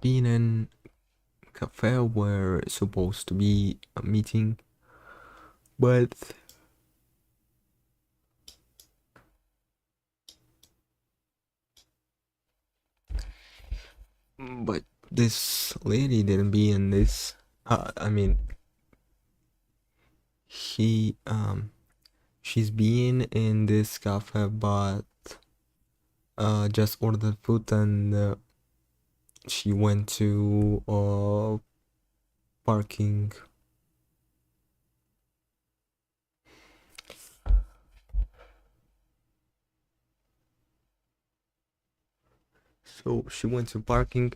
being in cafe where it's supposed to be a meeting, but but this lady didn't be in this. I mean, he she's been in this cafe, but just ordered food and she went to parking. So she went to parking,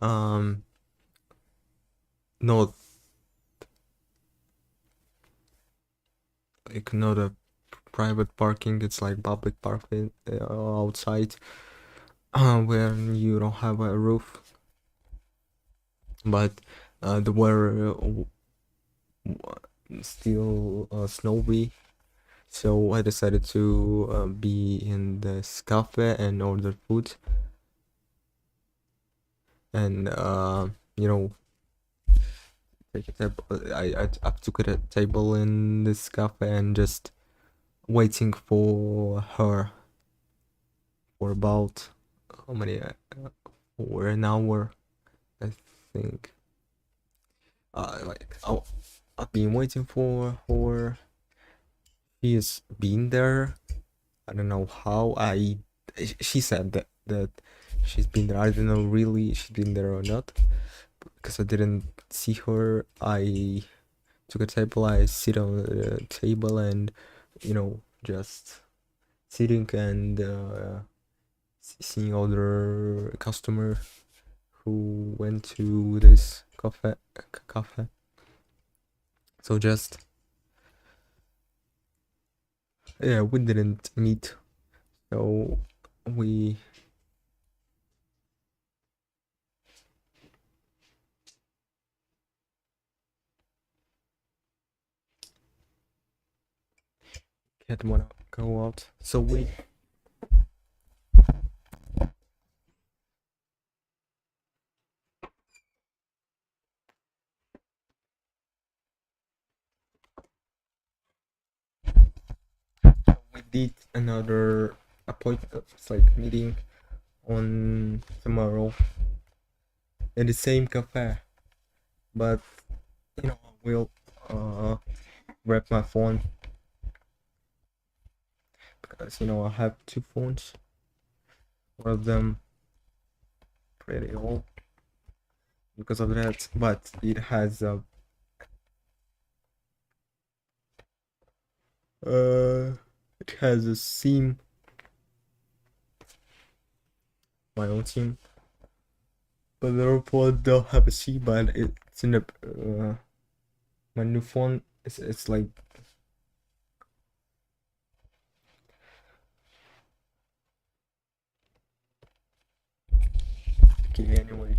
um, not like not a private parking. It's like public parking outside, where you don't have a roof, but the weather still snowy. So I decided to be in this cafe and order food, and you know, take a table. I took a table in this cafe and just waiting for her for about how many for an hour, I think. Like I've been waiting for her. She's been there. I don't know how. She said that she's been there. I don't know really if she's been there or not because I didn't see her. I took a table. I sit on the table and just sitting and seeing other customer who went to this cafe. So just yeah, we didn't meet. So we can't wanna go out. So we did another appointment, it's like meeting on tomorrow in the same cafe. But I will grab my phone because I have two phones. One of them pretty old because of that, but it has uh it has a SIM, my own SIM, but the other phone don't have a SIM. But it's in the my new phone. It's like okay. Anyway,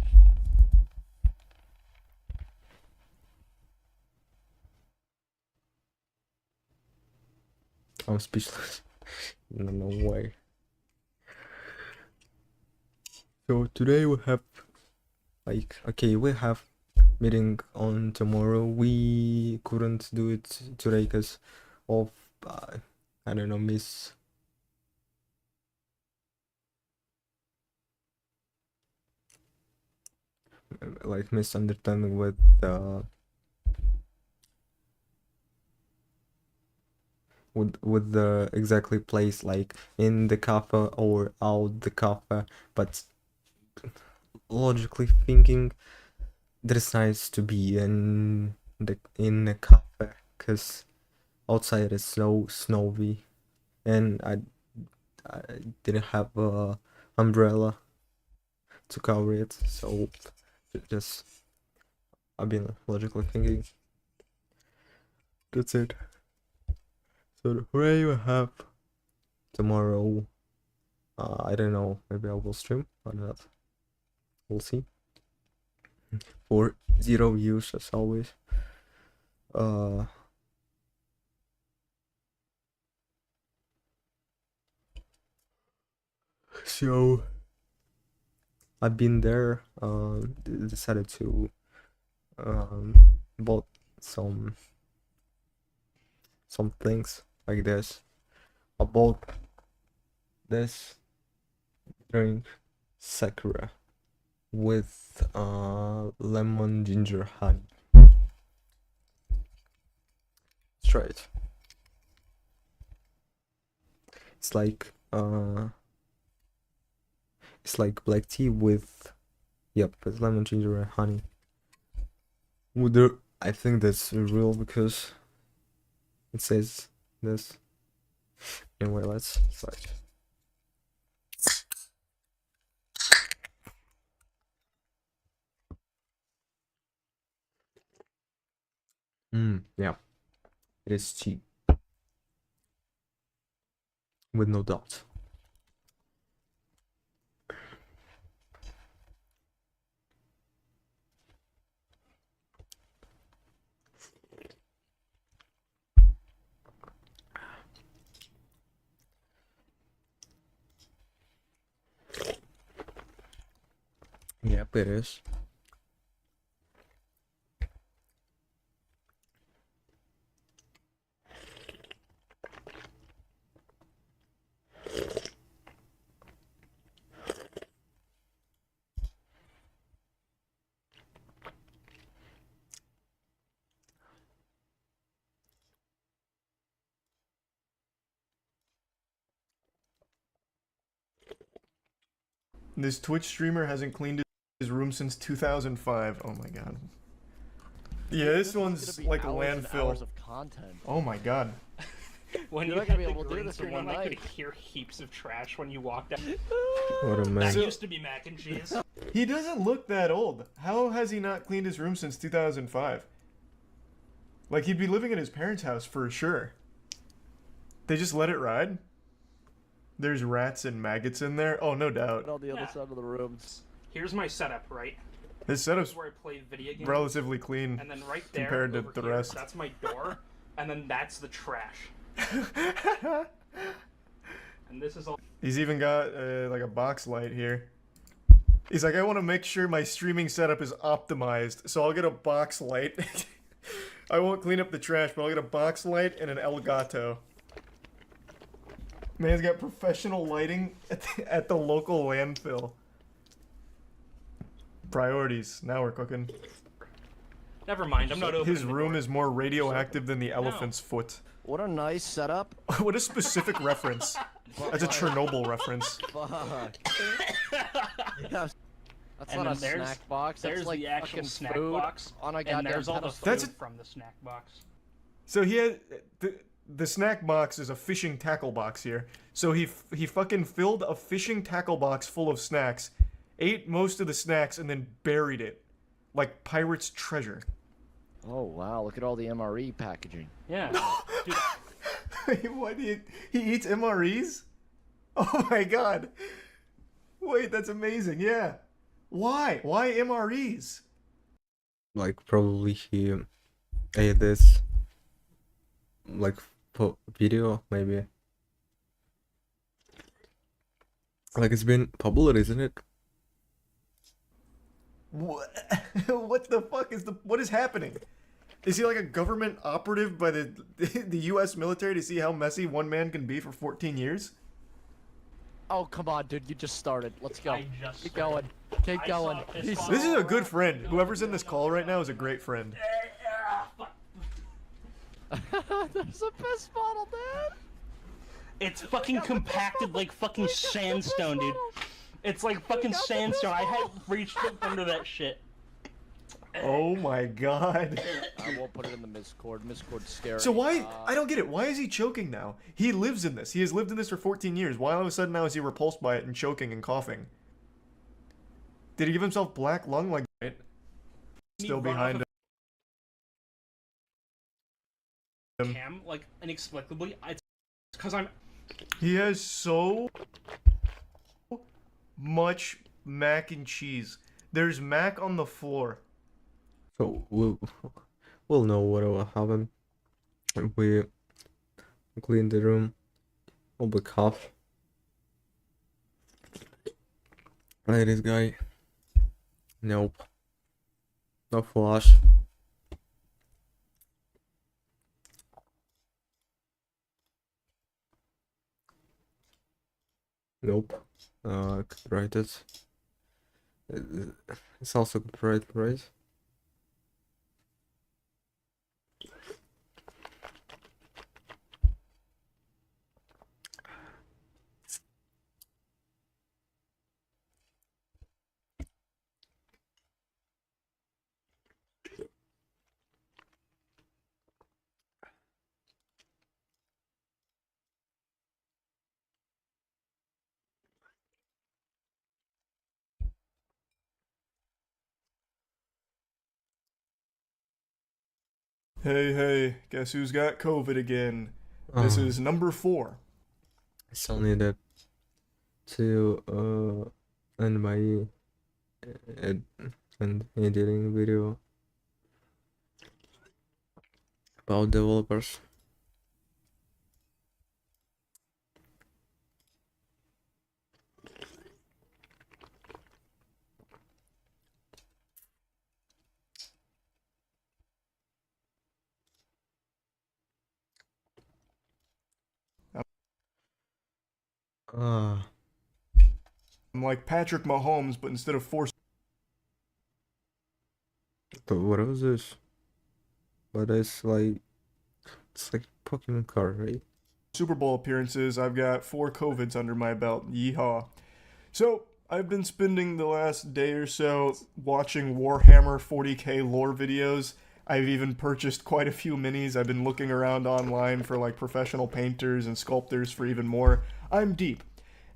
I'm speechless. I don't know why. So today we have like okay, we have meeting on tomorrow. We couldn't do it today because of I don't know, misunderstanding with the exactly place, like in the cafe or out the cafe. But logically thinking, that is nice to be in a cafe because outside is so snowy, and I didn't have a umbrella to cover it, so just I've been logically thinking. That's it. So the hooray we have tomorrow. I don't know. Maybe I will stream or not. We'll see. For 0 views as always. Uh, so I've been there. Decided to bought some things like this. I bought this drink, Sakura, with lemon ginger honey. Straight. It's like black tea with, yep, it's lemon ginger and honey. Would there, I think that's real because it says this. Anyway, let's start. Yeah, it is cheap, with no doubt. Yep, it is. This Twitch streamer hasn't cleaned his room since 2005. Oh my god. Yeah, this one's like landfill. Of content. Oh my god. When You're you not gonna hit be the able to do green this in screen, one I could night. hear heaps of trash when you walked out. What a That man. used to be mac and cheese. He doesn't look that old. How has he not cleaned his room since 2005? Like, he'd be living at his parents' house for sure. They just let it ride? There's rats and maggots in there? Oh, no doubt. On the other Yeah. side of the room. Here's my setup, right? His This setup's is where I play video games. relatively clean. And then right there, compared to over the here, rest. that's my door. And then that's the trash. And this is all. He's even got like a box light here. He's like, I want to make sure my streaming setup is optimized, so I'll get a box light. I won't clean up the trash, but I'll get a box light and an Elgato. Man's got professional lighting at the local landfill. Priorities. Now we're cooking. Never mind, I'm not opening His the room door. is more radioactive than the elephant's foot. What a nice setup. What a specific reference. That's a Chernobyl reference. Fuck. Yeah. That's And not a then there's- snack box. That's There's like the actual fucking snack food box. on a And goddamn there's all the pedestal. That's food from the snack box. So he had the snack box is a fishing tackle box here. So he fucking filled a fishing tackle box full of snacks, ate most of the snacks, and then buried it like pirate's treasure. Oh wow! Look at all the MRE packaging. Yeah. Dude, Wait, what? He eats MREs? Oh my god! Wait, that's amazing. Yeah. Why? Why MREs? Like, probably he ate this, like, for video, maybe. Like, it's been popular, isn't it? What? What the fuck is what is happening? Is he like a government operative by the U.S. military to see how messy one man can be for 14 years? Oh come on, dude! You just started. Let's go. I just Keep started. going. Keep I going. saw this He's- on- This is a good friend. Whoever's in this call right now is a great friend. That's the best model, Dad. It's fucking compacted like fucking sandstone, dude. It's like fucking sandstone. I had reached up under that shit. Oh my god. I won't put it in the Miscord. Miscord's scary. So why? I don't get it. Why is he choking now? He lives in this. He has lived in this for 14 years. Why all of a sudden now is he repulsed by it and choking and coughing? Did he give himself black lung like it? Still behind him. Cam, like inexplicably, it's because I'm. He has so much mac and cheese. There's mac on the floor. So we'll know what will happen. We clean the room. We'll be cough. Like this guy. Nope. No flash. Nope. Copyrighted. It's also copyrighted, right? Hey, hey, guess who's got COVID again? This is number 4. I still needed to end my ed and editing video about developers. Ah, I'm like Patrick Mahomes, but instead of 4 but what was this? But it's like Pokemon card, right? Super Bowl appearances, I've got 4 COVIDs under my belt. Yeehaw. So, I've been spending the last day or so watching Warhammer 40k lore videos. I've even purchased quite a few minis. I've been looking around online for like professional painters and sculptors for even more. I'm deep.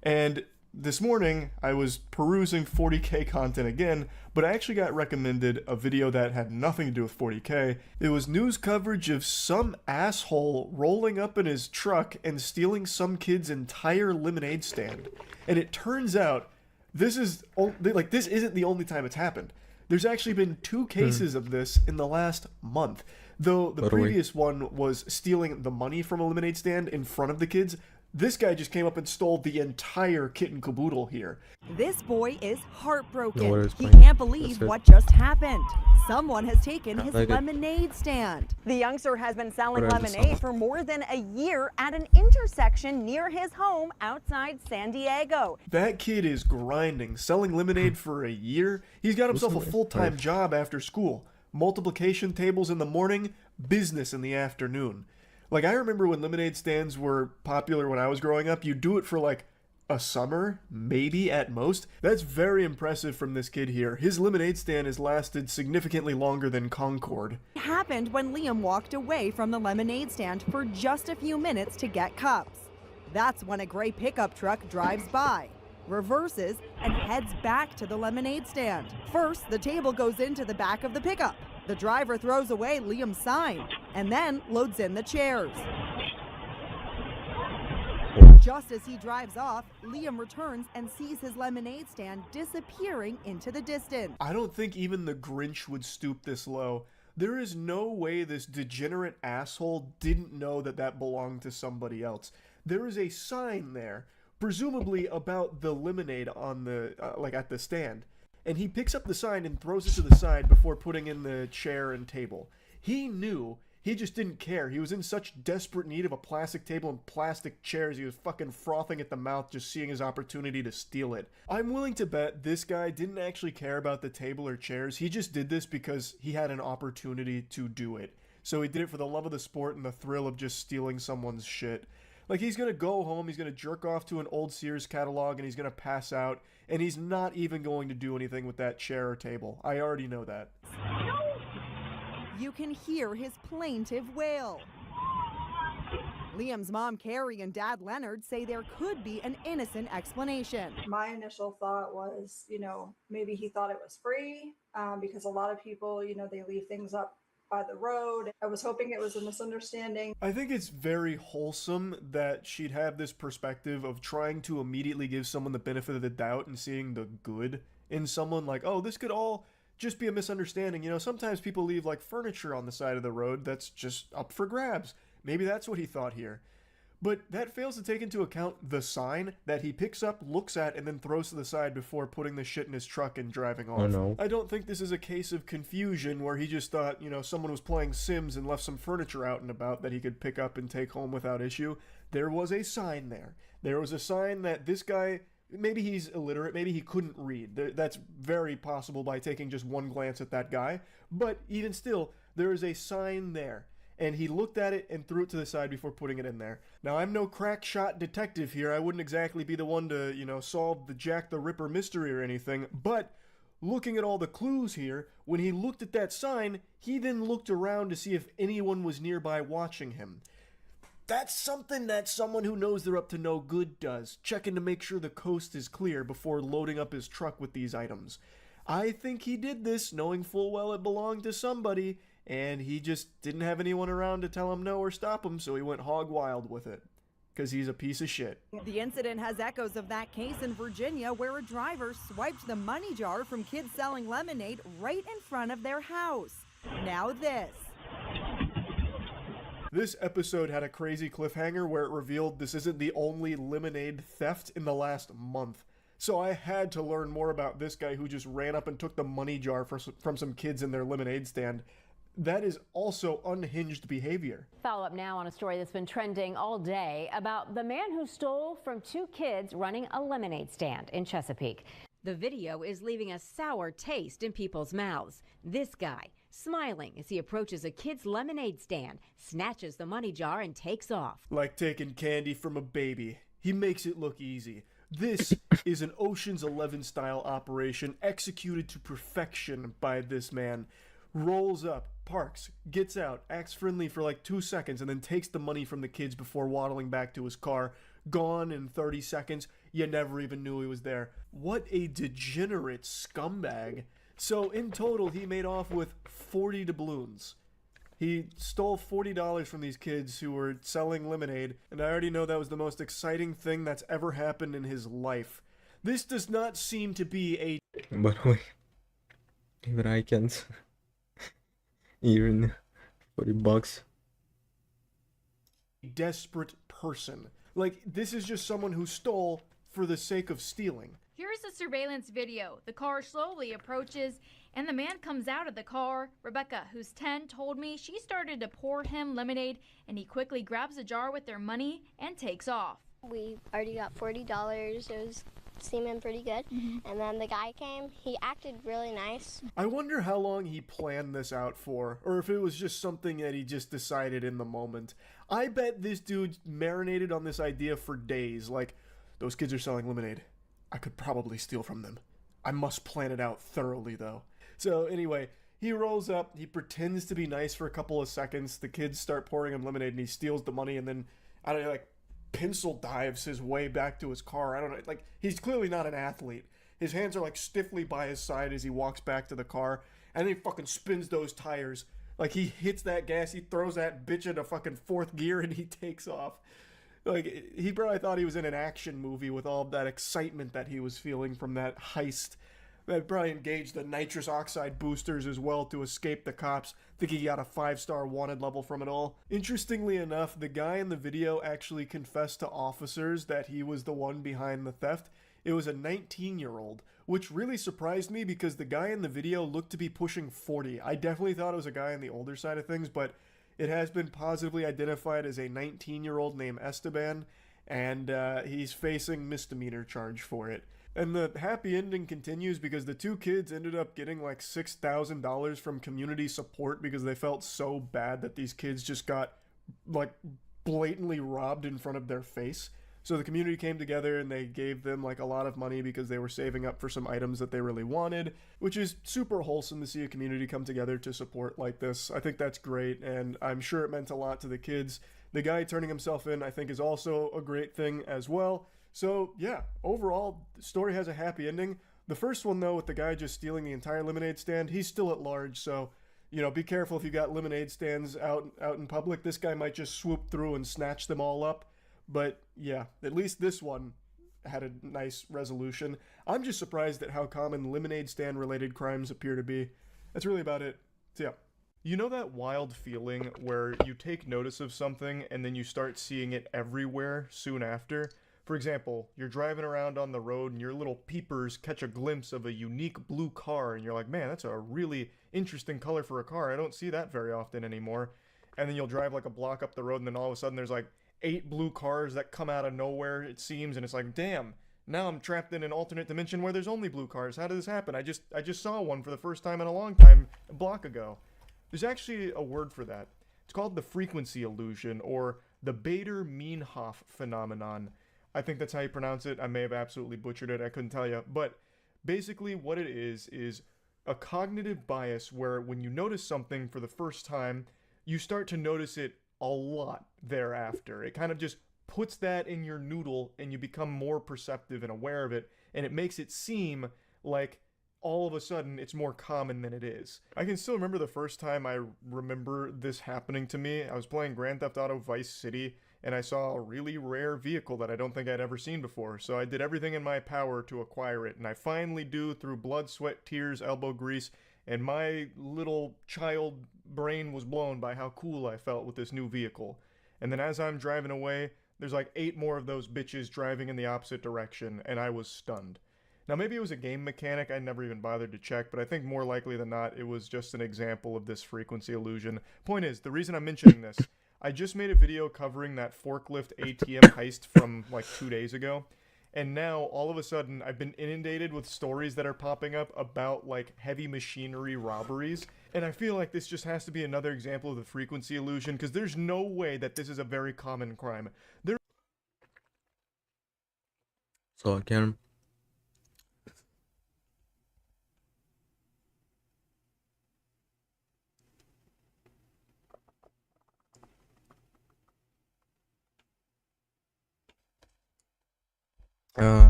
And this morning, I was perusing 40k content again, but I actually got recommended a video that had nothing to do with 40k. It was news coverage of some asshole rolling up in his truck and stealing some kid's entire lemonade stand. And it turns out this isn't the only time it's happened. There's actually been 2 cases of this in the last month. Though the Totally. previous one was stealing the money from a lemonade stand in front of the kids, this guy just came up and stole the entire kit and caboodle here. This boy is heartbroken. No, it is He fine. can't believe That's it. what just happened. Someone has taken his like it. lemonade stand. The youngster has been selling What I just lemonade saw. for more than a year at an intersection near his home outside San Diego. That kid is grinding, selling lemonade for a year. He's got himself a Wasn't it? full-time Right. job after school. Multiplication tables in the morning, business in the afternoon. Like, I remember when lemonade stands were popular when I was growing up, you'd do it for like a summer, maybe at most. That's very impressive from this kid here. His lemonade stand has lasted significantly longer than Concord. It happened when Liam walked away from the lemonade stand for just a few minutes to get cups. That's when a gray pickup truck drives by, reverses, and heads back to the lemonade stand. First, the table goes into the back of the pickup. The driver throws away Liam's sign and then loads in the chairs. Just as he drives off, Liam returns and sees his lemonade stand disappearing into the distance. I don't think even the Grinch would stoop this low. There is no way this degenerate asshole didn't know that that belonged to somebody else. There is a sign there, presumably about the lemonade on the, at the stand. And he picks up the sign and throws it to the side before putting in the chair and table. He knew. He just didn't care. He was in such desperate need of a plastic table and plastic chairs, he was fucking frothing at the mouth just seeing his opportunity to steal it. I'm willing to bet this guy didn't actually care about the table or chairs. He just did this because he had an opportunity to do it. So he did it for the love of the sport and the thrill of just stealing someone's shit. Like, he's gonna go home, he's gonna jerk off to an old Sears catalog, and he's gonna pass out, and he's not even going to do anything with that chair or table. I already know that. You can hear his plaintive wail. Liam's mom, Carrie, and dad, Leonard, say there could be an innocent explanation. My initial thought was, maybe he thought it was free because a lot of people, they leave things up by the road. I was hoping it was a misunderstanding. I think it's very wholesome that she'd have this perspective of trying to immediately give someone the benefit of the doubt and seeing the good in someone. Like, oh, this could all just be a misunderstanding. Sometimes people leave like furniture on the side of the road that's just up for grabs. Maybe that's what he thought here. But that fails to take into account the sign that he picks up, looks at, and then throws to the side before putting the shit in his truck and driving off. Oh no. I don't think this is a case of confusion where he just thought, someone was playing Sims and left some furniture out and about that he could pick up and take home without issue. There was a sign there. There was a sign that this guy, maybe he's illiterate, maybe he couldn't read. That's very possible by taking just one glance at that guy. But even still, there is a sign there. And he looked at it and threw it to the side before putting it in there. Now, I'm no crack shot detective here. I wouldn't exactly be the one to, solve the Jack the Ripper mystery or anything. But looking at all the clues here, when he looked at that sign, he then looked around to see if anyone was nearby watching him. That's something that someone who knows they're up to no good does, checking to make sure the coast is clear before loading up his truck with these items. I think he did this knowing full well it belonged to somebody, and he just didn't have anyone around to tell him no or stop him, so he went hog wild with it. Because he's a piece of shit. The incident has echoes of that case in Virginia where a driver swiped the money jar from kids selling lemonade right in front of their house. Now this. This episode had a crazy cliffhanger where it revealed this isn't the only lemonade theft in the last month. So I had to learn more about this guy who just ran up and took the money jar from some kids in their lemonade stand. That is also unhinged behavior. Follow up now on a story that's been trending all day about the man who stole from two kids running a lemonade stand in Chesapeake. The video is leaving a sour taste in people's mouths. This guy, smiling as he approaches a kid's lemonade stand, snatches the money jar and takes off. Like taking candy from a baby. He makes it look easy. This is an Ocean's 11 style operation executed to perfection by this man. Rolls up, parks, gets out, acts friendly for like 2 seconds, and then takes the money from the kids before waddling back to his car. Gone in 30 seconds. You never even knew he was there. What a degenerate scumbag. So in total, he made off with 40 doubloons. He stole $40 from these kids who were selling lemonade, and I already know that was the most exciting thing that's ever happened in his life. This does not seem to be a But wait, even I can't. Even $40. desperate person. Like, this is just someone who stole for the sake of stealing. Here's the surveillance video. The car slowly approaches, and the man comes out of the car. Rebecca, who's 10, told me she started to pour him lemonade, and he quickly grabs a jar with their money and takes off. We already got $40. It was seeming pretty good. And then the guy came. He acted really nice. I wonder how long he planned this out for, or if it was just something that he just decided in the moment. I bet this dude marinated on this idea for days. Like, those kids are selling lemonade. I could probably steal from them. I must plan it out thoroughly, though. So anyway, he rolls up. He pretends to be nice for a couple of seconds. The kids start pouring him lemonade, and he steals the money, and then, I don't know, like, pencil dives his way back to his car. I don't know. Like, he's clearly not an athlete. His hands are, like, stiffly by his side as he walks back to the car, and then he fucking spins those tires. Like, he hits that gas, he throws that bitch into fucking fourth gear, and he takes off. Like, he probably thought he was in an action movie with all that excitement that he was feeling from that heist. That probably engaged the nitrous oxide boosters as well to escape the cops. I think he got a 5-star wanted level from it all. Interestingly enough, the guy in the video actually confessed to officers that he was the one behind the theft. It was a 19-year-old, which really surprised me because the guy in the video looked to be pushing 40. I definitely thought it was a guy on the older side of things, but it has been positively identified as a 19-year-old named Esteban, and he's facing misdemeanor charge for it. And the happy ending continues because the two kids ended up getting like $6,000 from community support because they felt so bad that these kids just got like blatantly robbed in front of their face. So the community came together and they gave them like a lot of money because they were saving up for some items that they really wanted, which is super wholesome to see a community come together to support like this. I think that's great, and I'm sure it meant a lot to the kids. The guy turning himself in, I think, is also a great thing as well. So yeah, overall, the story has a happy ending. The first one, though, with the guy just stealing the entire lemonade stand, he's still at large, so, you know, be careful if you got lemonade stands out in public. This guy might just swoop through and snatch them all up. But yeah, at least this one had a nice resolution. I'm just surprised at how common lemonade stand related crimes appear to be. That's really about it. So yeah. You know that wild feeling where you take notice of something and then you start seeing it everywhere soon after? For example, you're driving around on the road and your little peepers catch a glimpse of a unique blue car and you're like, man, that's a really interesting color for a car. I don't see that very often anymore. And then you'll drive like a block up the road and then all of a sudden there's like 8 blue cars that come out of nowhere, it seems, and it's like, damn, now I'm trapped in an alternate dimension where there's only blue cars. How did this happen? I just saw one for the first time in a long time a block ago. There's actually a word for that. It's called the frequency illusion, or the Bader-Meinhof phenomenon. I think that's how you pronounce it. I may have absolutely butchered it. I couldn't tell you. But basically what it is a cognitive bias where when you notice something for the first time, you start to notice it a lot thereafter. It kind of just puts that in your noodle and you become more perceptive and aware of it, and it makes it seem like all of a sudden it's more common than it is. I can still remember the first time I remember this happening to me. I was playing Grand Theft Auto Vice City and I saw a really rare vehicle that I don't think I'd ever seen before, so I did everything in my power to acquire it, and I finally do through blood, sweat, tears, elbow grease, and my little child brain was blown by how cool I felt with this new vehicle. And then as I'm driving away, there's like 8 more of those bitches driving in the opposite direction, and I was stunned. Now maybe it was a game mechanic I never even bothered to check, but I think more likely than not it was just an example of this frequency illusion. Point is, the reason I'm mentioning this, I just made a video covering that forklift ATM heist from like 2 days ago, and now all of a sudden I've been inundated with stories that are popping up about like heavy machinery robberies, and I feel like this just has to be another example of the frequency illusion, because there's no way that this is a very common crime. So again,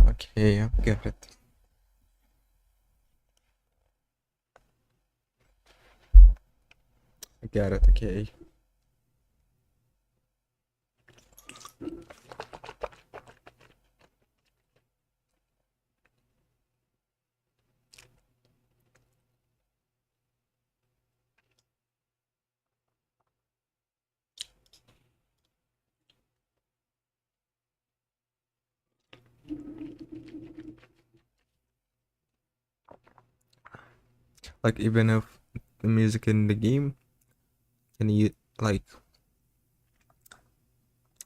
okay, I get it. I get it, okay. Like, even if the music in the game, can you, like,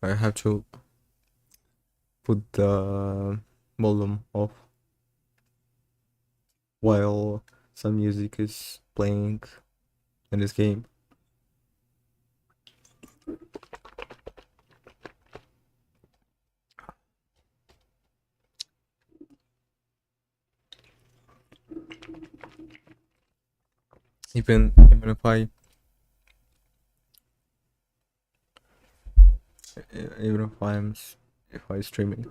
I have to put the volume off while some music is playing in this game. Even if I streaming.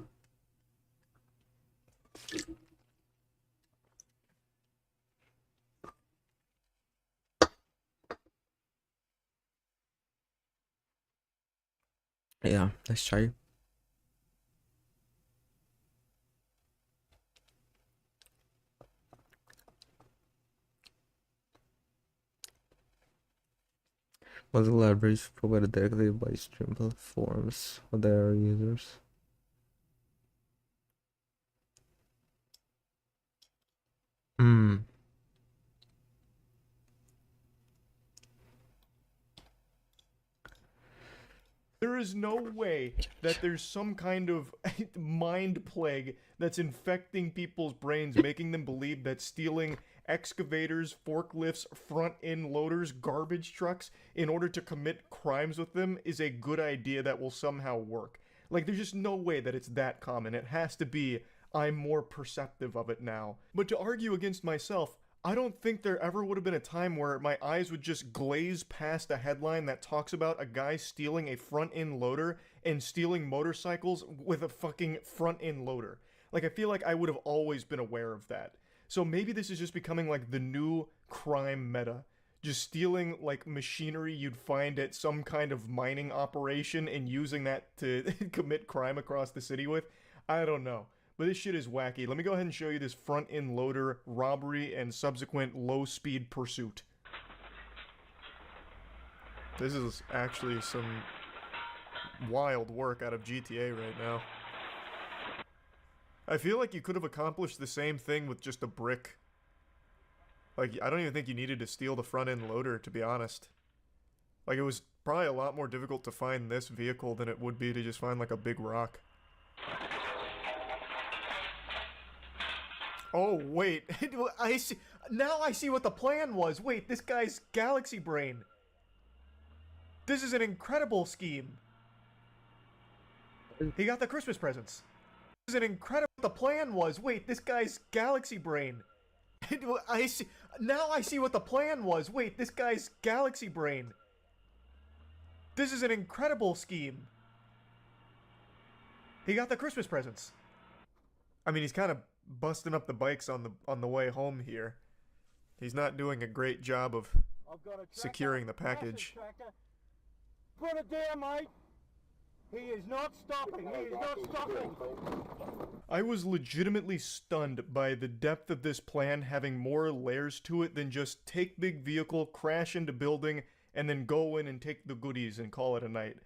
Yeah, let's try. Most libraries provided directly by stream platforms for their users. There is no way that there's some kind of mind plague that's infecting people's brains, making them believe that stealing excavators, forklifts, front-end loaders, garbage trucks, in order to commit crimes with them is a good idea that will somehow work. Like, there's just no way that it's that common. It has to be, I'm more perceptive of it now. But to argue against myself, I don't think there ever would have been a time where my eyes would just glaze past a headline that talks about a guy stealing a front-end loader and stealing motorcycles with a fucking front-end loader. Like, I feel like I would have always been aware of that. So maybe this is just becoming like the new crime meta. Just stealing like machinery you'd find at some kind of mining operation and using that to commit crime across the city with. I don't know. But this shit is wacky. Let me go ahead and show you this front-end loader robbery and subsequent low-speed pursuit. This is actually some wild work out of GTA right now. I feel like you could have accomplished the same thing with just a brick. Like, I don't even think you needed to steal the front end loader, to be honest. Like, it was probably a lot more difficult to find this vehicle than it would be to just find, like, a big rock. Oh, wait. I see. Now I see what the plan was. Wait, this guy's galaxy brain. This is an incredible scheme. He got the Christmas presents. This is an incredible... The plan was. Wait, this guy's galaxy brain. I see. Now I see what the plan was. Wait, this guy's galaxy brain. This is an incredible scheme. He got the Christmas presents. I mean, he's kind of busting up the bikes on the way home here. He's not doing a great job of securing the package. Put it down, mate. He is not stopping. He is not stopping. I was legitimately stunned by the depth of this plan having more layers to it than just take big vehicle, crash into building, and then go in and take the goodies and call it a night.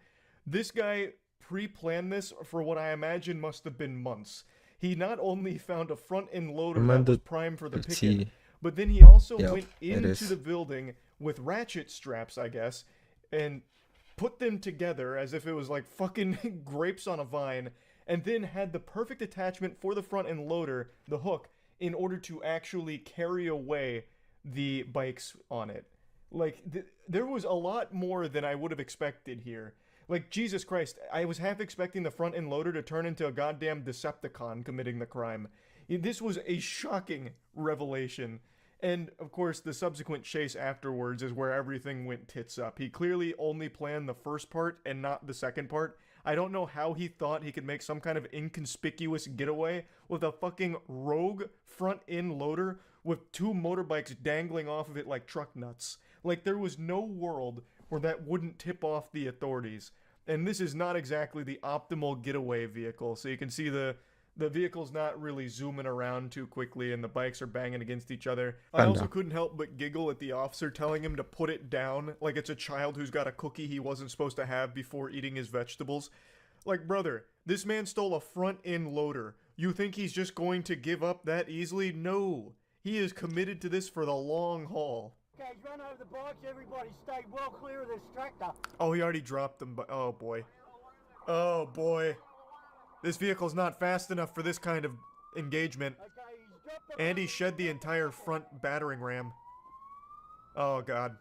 This guy pre-planned this for what I imagine must have been months. He not only found a front-end loader that was prime for the picket, but then he also went into the building with ratchet straps, I guess, and put them together as if it was like fucking grapes on a vine, and then had the perfect attachment for the front-end loader, the hook, in order to actually carry away the bikes on it. Like, there was a lot more than I would have expected here. Like, Jesus Christ, I was half expecting the front-end loader to turn into a goddamn Decepticon committing the crime. This was a shocking revelation. And, of course, the subsequent chase afterwards is where everything went tits up. He clearly only planned the first part and not the second part. I don't know how he thought he could make some kind of inconspicuous getaway with a fucking rogue front-end loader with two motorbikes dangling off of it like truck nuts. Like, there was no world where that wouldn't tip off the authorities. And this is not exactly the optimal getaway vehicle. So you can see the vehicle's not really zooming around too quickly and the bikes are banging against each other. I also couldn't help but giggle at the officer telling him to put it down like it's a child who's got a cookie he wasn't supposed to have before eating his vegetables. Like, brother, this man stole a front-end loader. You think he's just going to give up that easily? No. He is committed to this for the long haul. Okay, run over the bikes. Everybody stay well clear of this tractor. Oh, he already dropped them, but oh boy. Oh boy. This vehicle's not fast enough for this kind of engagement. And he shed the entire front battering ram. Oh god.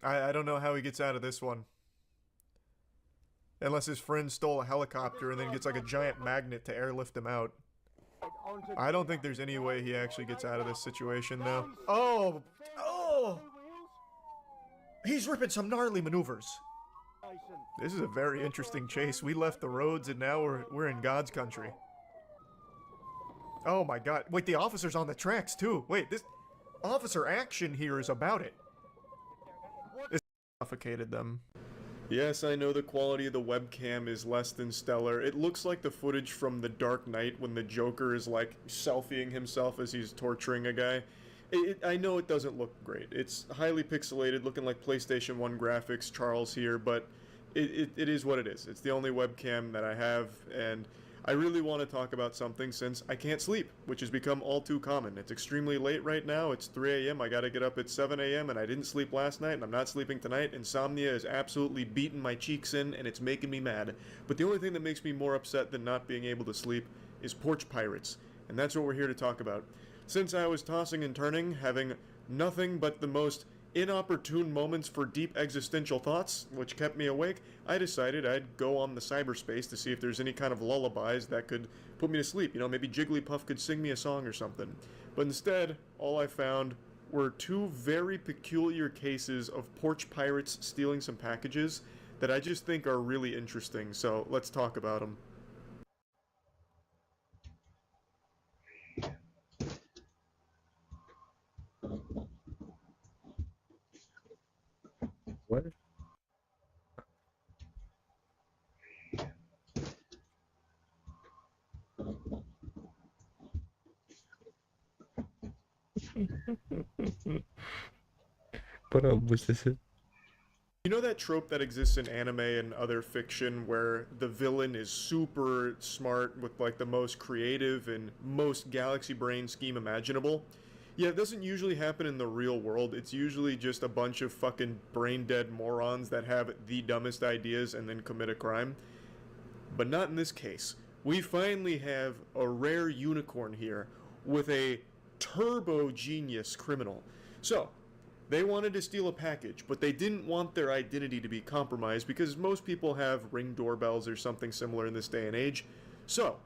I don't know how he gets out of this one. Unless his friend stole a helicopter and then gets like a giant magnet to airlift him out. I don't think there's any way he actually gets out of this situation though. Oh! Oh! He's ripping some gnarly maneuvers. This is a very interesting chase. We left the roads and now we're in God's country. Oh my god. Wait, the officer's on the tracks too. Wait, this officer action here is about it. This suffocated them. Yes, I know the quality of the webcam is less than stellar. It looks like the footage from The Dark Knight when the Joker is like selfieing himself as he's torturing a guy. I know it doesn't look great. It's highly pixelated, looking like PlayStation 1 graphics, Charles here, but it is what it is. It's the only webcam that I have, and I really want to talk about something since I can't sleep, which has become all too common. It's extremely late right now. It's 3 a.m. I gotta get up at 7 a.m. and I didn't sleep last night, and I'm not sleeping tonight. Insomnia is absolutely beating my cheeks in, and it's making me mad. But the only thing that makes me more upset than not being able to sleep is porch pirates, and that's what we're here to talk about. Since I was tossing and turning, having nothing but the most inopportune moments for deep existential thoughts, which kept me awake, I decided I'd go on the cyberspace to see if there's any kind of lullabies that could put me to sleep. You know, maybe Jigglypuff could sing me a song or something. But instead, all I found were two very peculiar cases of porch pirates stealing some packages that I just think are really interesting, so let's talk about them. What? Para, pues ese. You know that trope that exists in anime and other fiction where the villain is super smart with like the most creative and most galaxy brain scheme imaginable? Yeah, it doesn't usually happen in the real world. It's usually just a bunch of fucking brain dead morons that have the dumbest ideas and then commit a crime. But not in this case. We finally have a rare unicorn here with a turbo genius criminal. So, they wanted to steal a package, but they didn't want their identity to be compromised because most people have Ring doorbells or something similar in this day and age. So,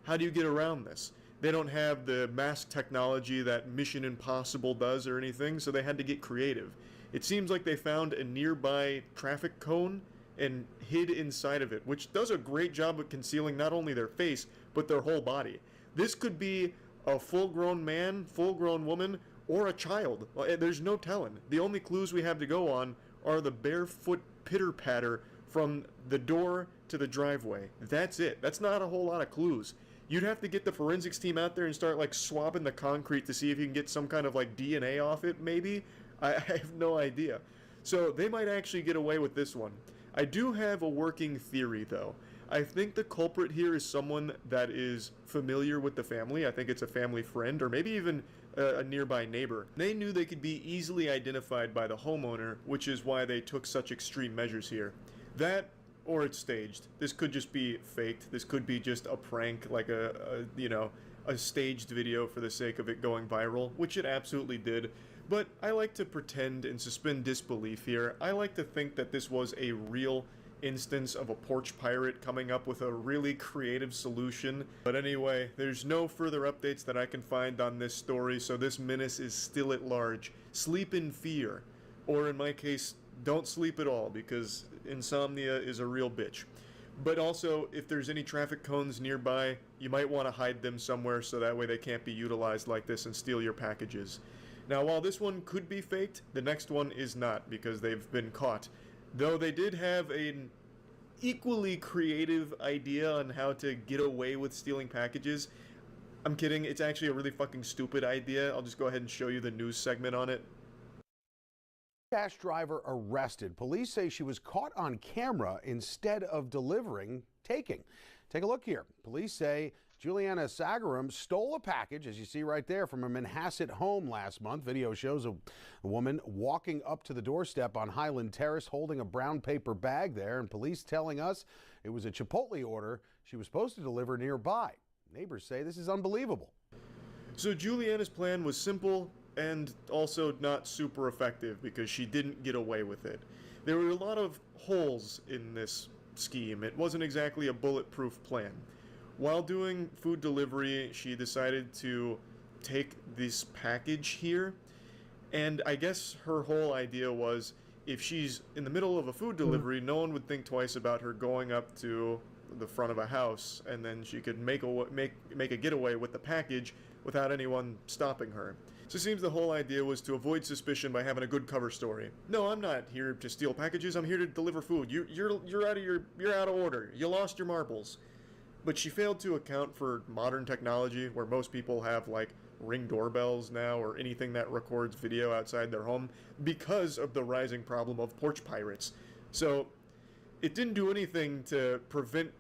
how do you get around this? They don't have the mask technology that Mission Impossible does or anything, so they had to get creative. It seems like they found a nearby traffic cone and hid inside of it, which does a great job of concealing not only their face, but their whole body. This could be a full-grown man, full-grown woman, or a child. There's no telling. The only clues we have to go on are the barefoot pitter-patter from the door to the driveway. That's it. That's not a whole lot of clues. You'd have to get the forensics team out there and start like swabbing the concrete to see if you can get some kind of like DNA off it, maybe? I have no idea. So they might actually get away with this one. I do have a working theory though. I think the culprit here is someone that is familiar with the family. I think it's a family friend or maybe even a nearby neighbor. They knew they could be easily identified by the homeowner, which is why they took such extreme measures here. That, or it's staged. This could just be faked. This could be just a prank, like a staged video for the sake of it going viral, which it absolutely did. But I like to pretend and suspend disbelief here. I like to think that this was a real instance of a porch pirate coming up with a really creative solution. But anyway, there's no further updates that I can find on this story, so this menace is still at large. Sleep in fear. Or in my case, don't sleep at all, because insomnia is a real bitch. But also, if there's any traffic cones nearby, you might want to hide them somewhere so that way they can't be utilized like this and steal your packages. Now, while this one could be faked, the next one is not, because they've been caught. Though they did have an equally creative idea on how to get away with stealing packages. I'm kidding, it's actually a really fucking stupid idea. I'll just go ahead and show you the news segment on it. Dash driver arrested. Police say she was caught on camera instead of taking. Take a look here. Police say Juliana Sagaram stole a package, as you see right there, from a Manhasset home last month. Video shows a woman walking up to the doorstep on Highland Terrace holding a brown paper bag there, and police telling us it was a Chipotle order she was supposed to deliver nearby. Neighbors say this is unbelievable. So Juliana's plan was simple and also not super effective because she didn't get away with it. There were a lot of holes in this scheme. It wasn't exactly a bulletproof plan. While doing food delivery, she decided to take this package here, and I guess her whole idea was if she's in the middle of a food delivery, no one would think twice about her going up to the front of a house, and then she could make a getaway with the package without anyone stopping her. So it seems the whole idea was to avoid suspicion by having a good cover story. No, I'm not here to steal packages. I'm here to deliver food. You're out of order. You lost your marbles. But she failed to account for modern technology where most people have like Ring doorbells now or anything that records video outside their home because of the rising problem of porch pirates. So it didn't do anything to prevent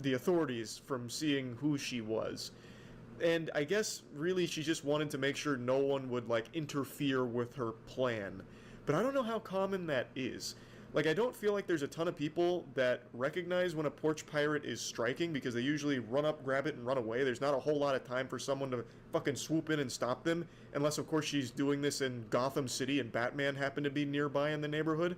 the authorities from seeing who she was. And I guess really she just wanted to make sure no one would like interfere with her plan. But I don't know how common that is. Like, I don't feel like there's a ton of people that recognize when a porch pirate is striking because they usually run up, grab it, and run away. There's not a whole lot of time for someone to fucking swoop in and stop them, unless, of course, she's doing this in Gotham City and Batman happened to be nearby in the neighborhood.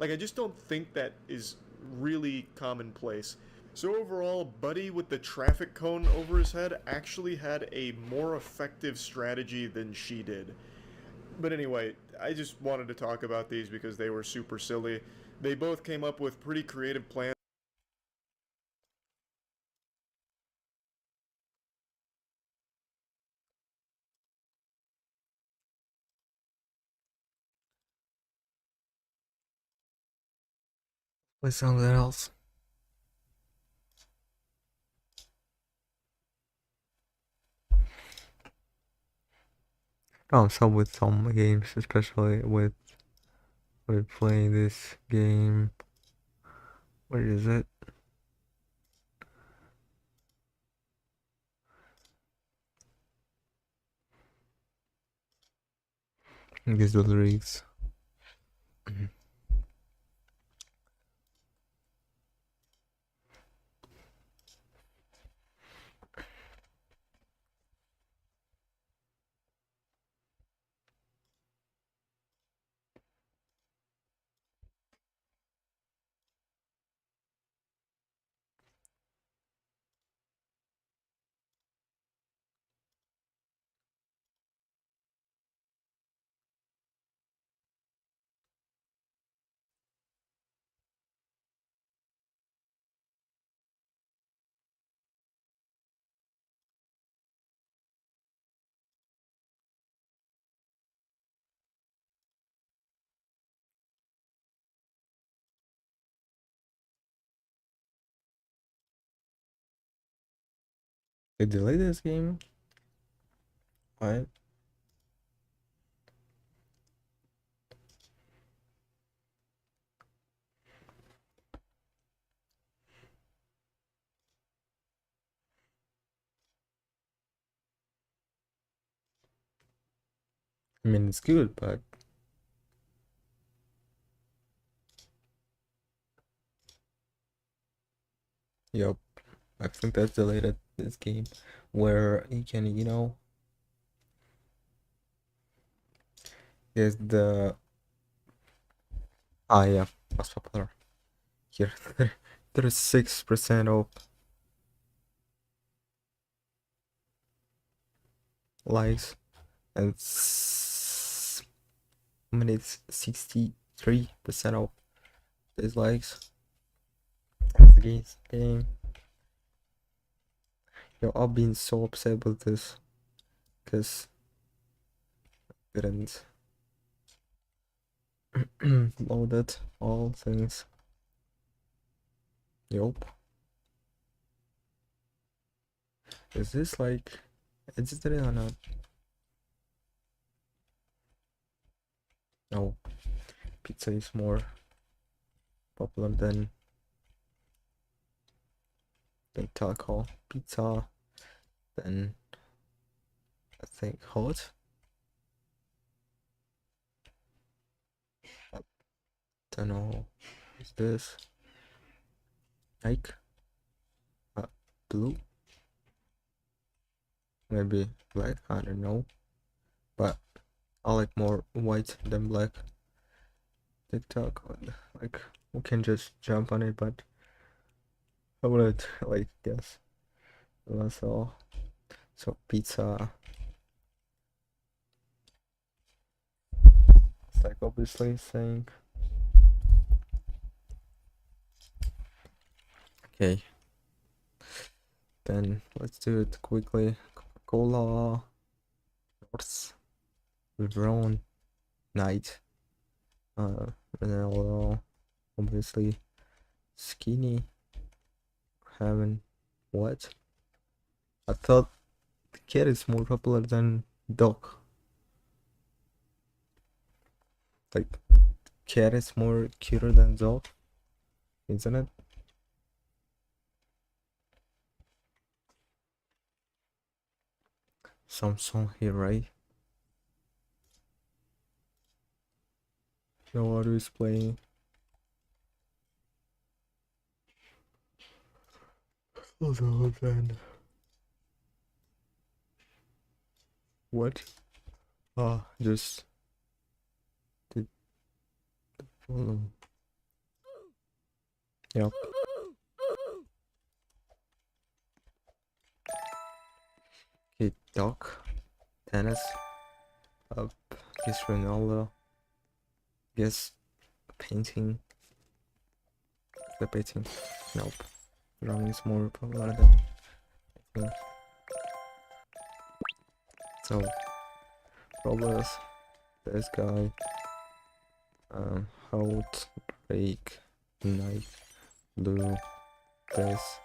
Like, I just don't think that is really commonplace. So overall, Buddy with the traffic cone over his head actually had a more effective strategy than she did. But anyway, I just wanted to talk about these because they were super silly. They both came up with pretty creative plans. Play something else. Oh, so with some games, especially with playing this game. What is it? Guild Rigs. They delayed this game? What? I mean, it's good, but yup, I think that's delayed at this game where you can, there's the yeah, most popular here. 36% of likes and I mean it's 63% of dislikes. That's the game. Yo, I've been so upset with this because I didn't loaded all things. Yup. Is this like edited or not? No. Pizza is more popular than taco. Pizza, then I think hot. I don't know. Is this like blue? Maybe black, I don't know. But I like more white than black. TikTok, like we can just jump on it, but I would like guess. That's all. So pizza. It's like obviously saying. Okay. Then let's do it quickly. Coca-Cola, North, LeBron, Knight, Ronaldo, obviously, Skinny, Heaven. What? I thought the cat is more popular than dog. Like, cat is more cuter than dog, isn't it? Some song here, right? No audio is playing. Hold on, then. What? Just did the volume Yep. Okay, Doc, tennis, up, guess Ronaldo, guess painting, the painting, nope, drawing is more popular than painting. So, Robles, this guy, Out, Break, Night, Blue, this,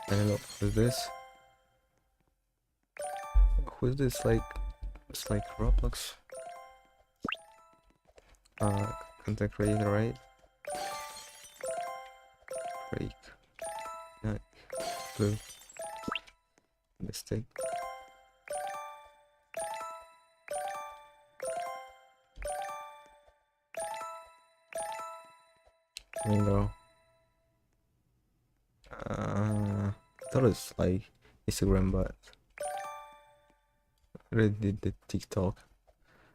I don't know, who's this? Who's this, like, it's like Roblox, content creator, right? Break, Night, Blue, mistake. Bingo. I thought it's like Instagram, but I already did the TikTok.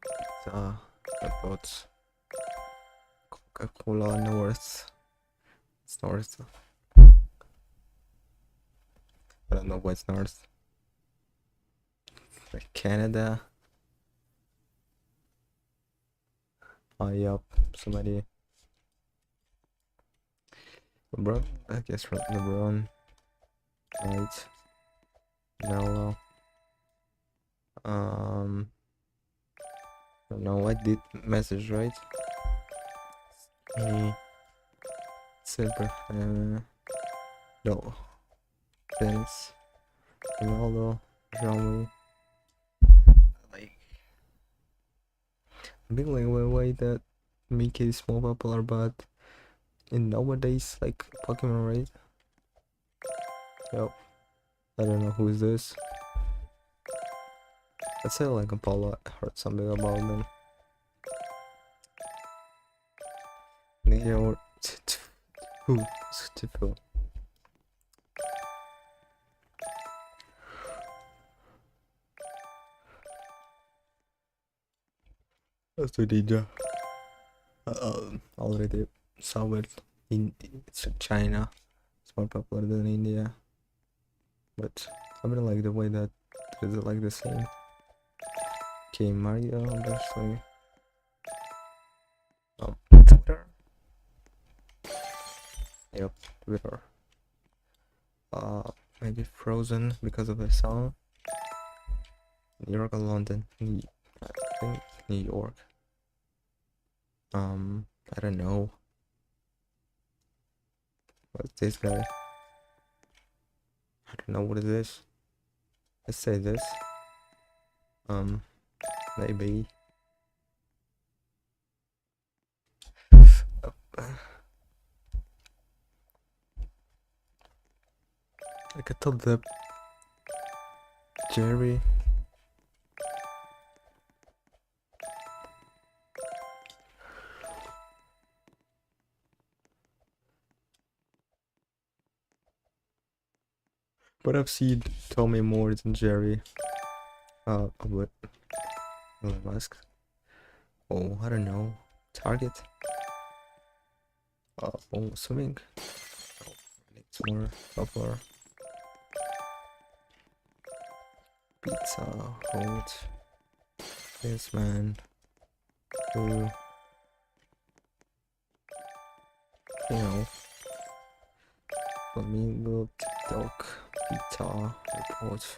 It's about Coca-Cola North. It's North. I don't know what's North. Like Canada. Oh, yup. Somebody. LeBron, I guess LeBron, right? Melo. I don't know. I did message, right? Silver. No. Dennis. Ronaldo. Jean-Louis. Like, I think like way that Mickey is more popular, but in nowadays, like Pokemon, right? Yep. I don't know who is this. Let's say like Apollo. I heard something about them. Neo who? Tifu. That's the ninja. Already saw it in China. It's more popular than India, but I really like the way that it is like the same. Okay, Mario, obviously. Oh, Twitter. Yep, Twitter. Maybe Frozen because of the song. New York or London? I think New York. I don't know. What's this guy? I don't know what is this. Let's say this. Maybe. I could tell the Jerry. But I've seen Tommy more than Jerry. What? Elon Musk. Oh, I don't know. Target. Oh, swimming. Oh, it's more popular. Pizza Hut. This man. Who? You know. Flamingo, TikTok, Pizza, Report,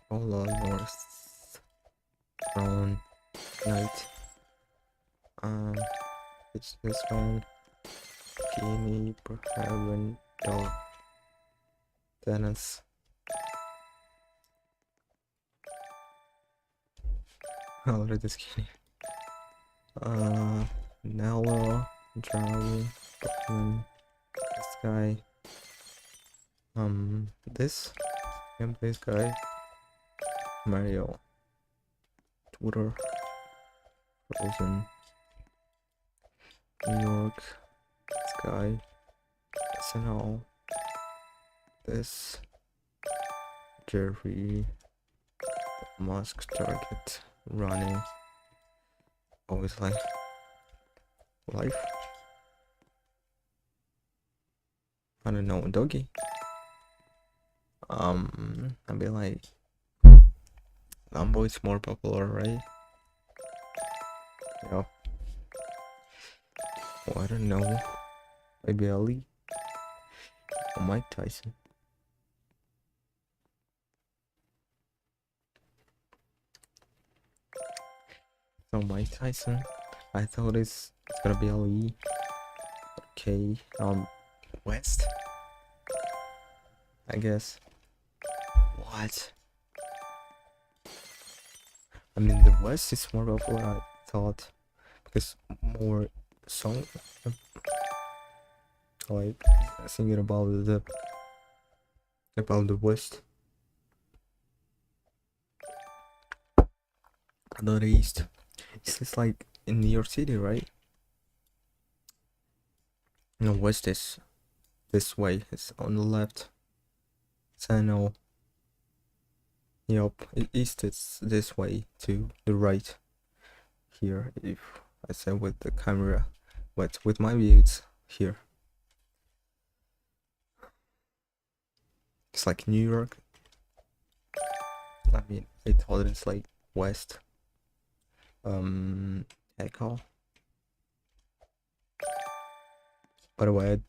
Cola, North, Brown, Night, it's this one, Guinea, Heaven, Dog, Dennis, already skinny, Nello, Drowning, Buckman, this guy, this guy, Mario, Twitter, Frozen, New York, this guy, SNL, this, Jerry, Musk, Target, Running, always life. I don't know, doggy. I'd be like, Lambo is more popular, right? Yeah. Oh, I don't know. Maybe Ali or Mike Tyson. So Mike Tyson. I thought it's gonna be Ali. Okay. West. I guess. What? I mean, the West is more popular, I thought, because more song, like singing about the West, not East. It's just like in New York City, right? No, West is this way. It's on the left. So no. Yup, East is this way to the right. Here, if I say with the camera, but with my view, it's here. It's like New York. I mean, I thought it's like West. Echo. By the way,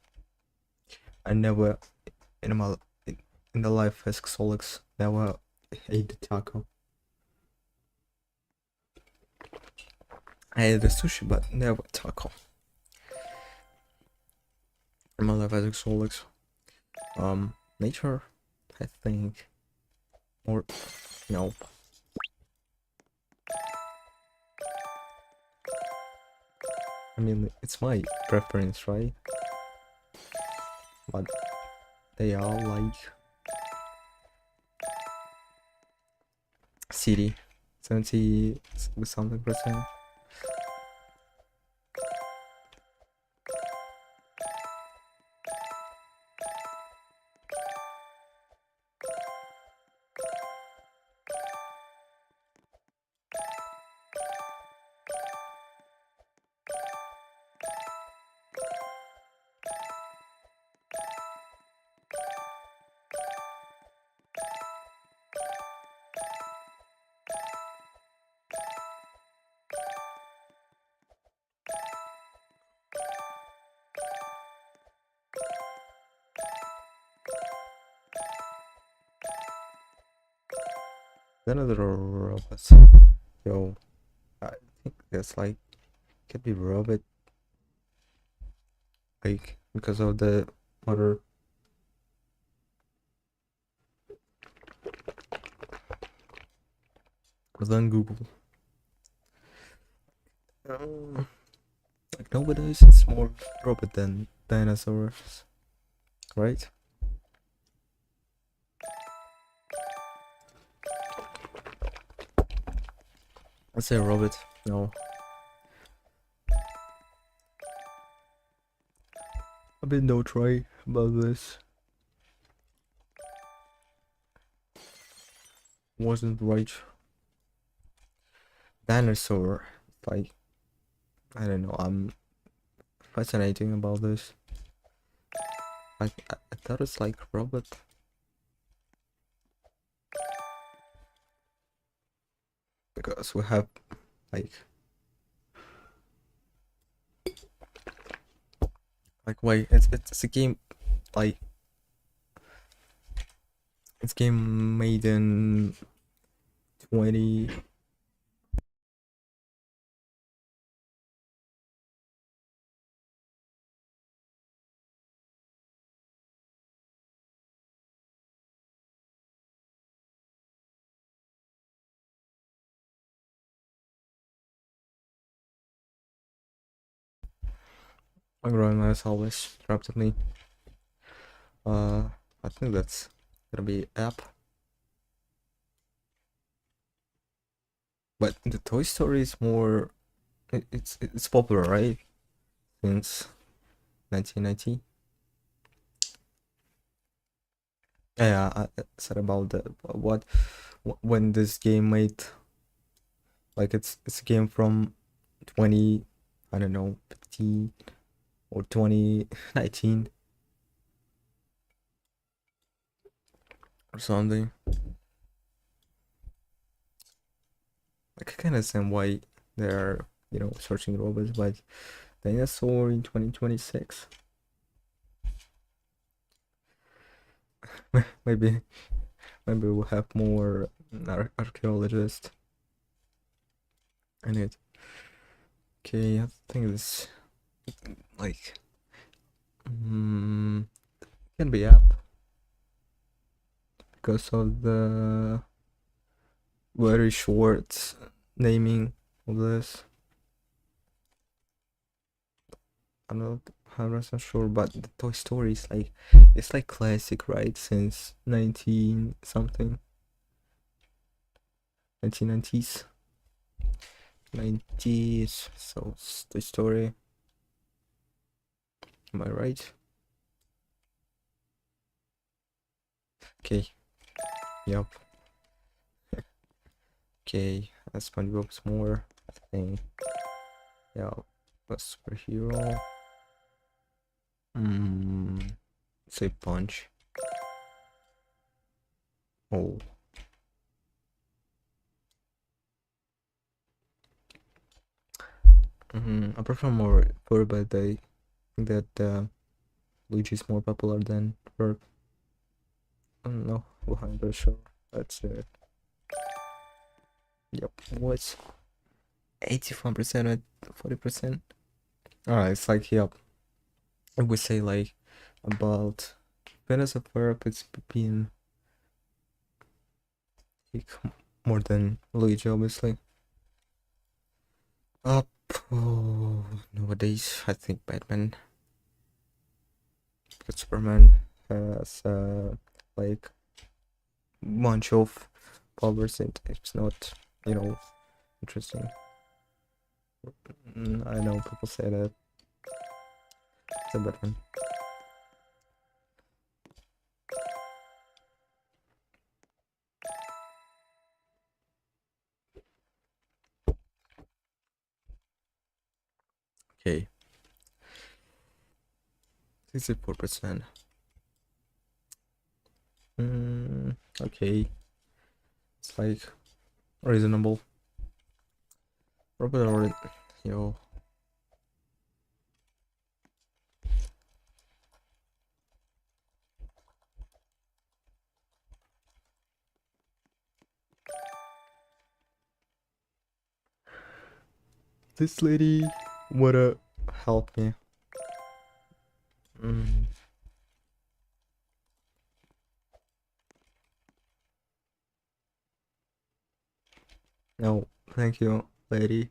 I never in my in the life as Solix never ate the taco. I ate the sushi, but never taco. In my life as Solix. Nature, I think, or no. I mean, it's my preference, right? But they are like city, 70 something percent. Another robots. Yo, I think that's like could be robot, like because of the other. Than Google. Like nowadays, it's more robot than dinosaurs, right? I'd say robot. No. I've been no try about this. Wasn't right. Dinosaur, like, I don't know. I'm fascinating about this. Like, I thought it's like robot. Because we have like wait, it's a game like it's game made in 20 my grandma has always interrupted me. I think that's gonna be app. But the Toy Story is more it's popular, right? Since 1990. Yeah, I said about the what when this game made, like it's a game from 20, I don't know, 15 or 2019. or something. Like, I can understand why they're, searching robots, but dinosaur in 2026. maybe we'll have more archaeologists in it. Okay, I think this like can be up because of the very short naming of this. I'm not 100% sure, but the Toy Story is like, it's like classic, right? Since 19 something, 1990s, 90s. So it's Toy Story. Am I right? Okay. Yep. Okay, SpongeBob's more, I think. Yeah, a superhero. Say Punch. Oh. I prefer more Fur, but I think that Luigi is more popular than Fur. No, 100% sure. That's it. Yep, what's 81% at 40%? Alright, it's like, yep. I would say like about Phineas and Ferb, it's been like more than Luigi, obviously. Nowadays, I think Batman. Because Superman has like bunch of powers and it's not, interesting. I know people say that. It's a Batman. Okay. 64%. Okay. It's like reasonable. Robert already, yo. This lady wanna help me. No, thank you, lady.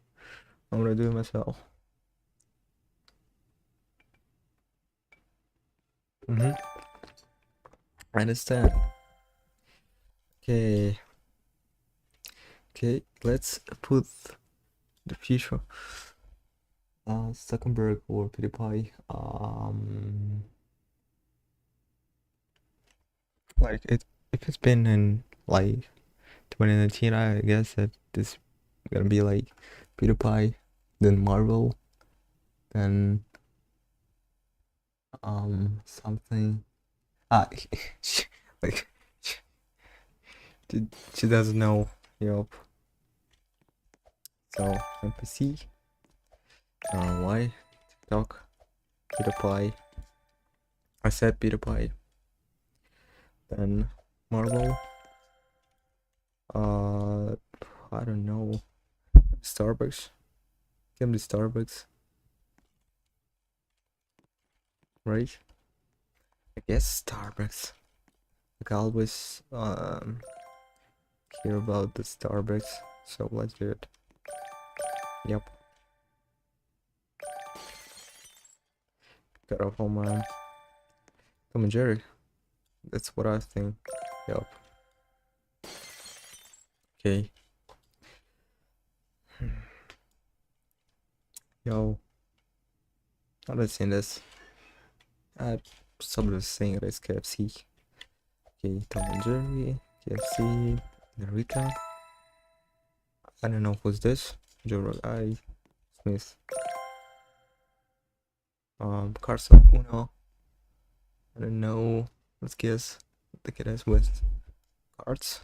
I'm gonna do it myself. I understand. Okay. Okay, let's put the future. Zuckerberg or PewDiePie. Like if it's been in like 2019, I guess that this gonna be like PewDiePie, then Marvel, then something. Like she doesn't know. Yup. So NPC. I don't know why. TikTok. PewDiePie. I said PewDiePie. Then Marvel. I don't know. Starbucks. Give me Starbucks. Right? I guess Starbucks. Like I always hear about the Starbucks, so let's do it. Yep. Got off on my Tom and Jerry. That's what I think. Yep. Okay. Yo. I've not seen this. Somebody was saying it is KFC. Okay, Tom and Jerry, KFC, Narita. I don't know who's this. Joe I Smith. Carson Uno. I don't know. Let's guess. I think it is with cards.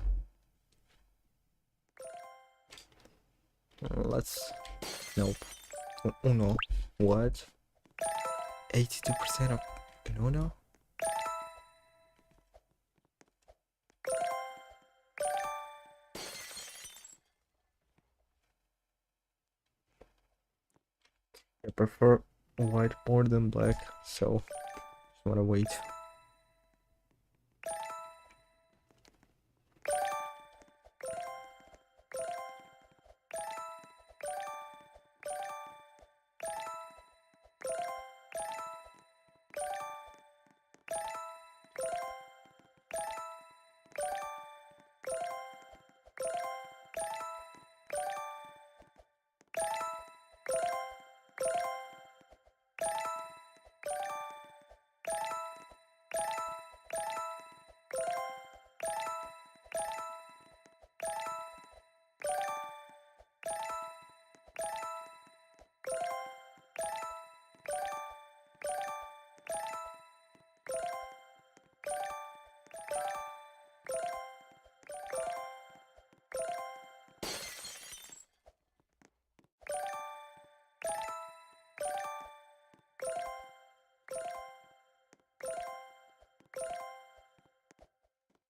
Let's. Nope. Uno. What? 82% of an Uno? I prefer white more than black, so just wanna wait.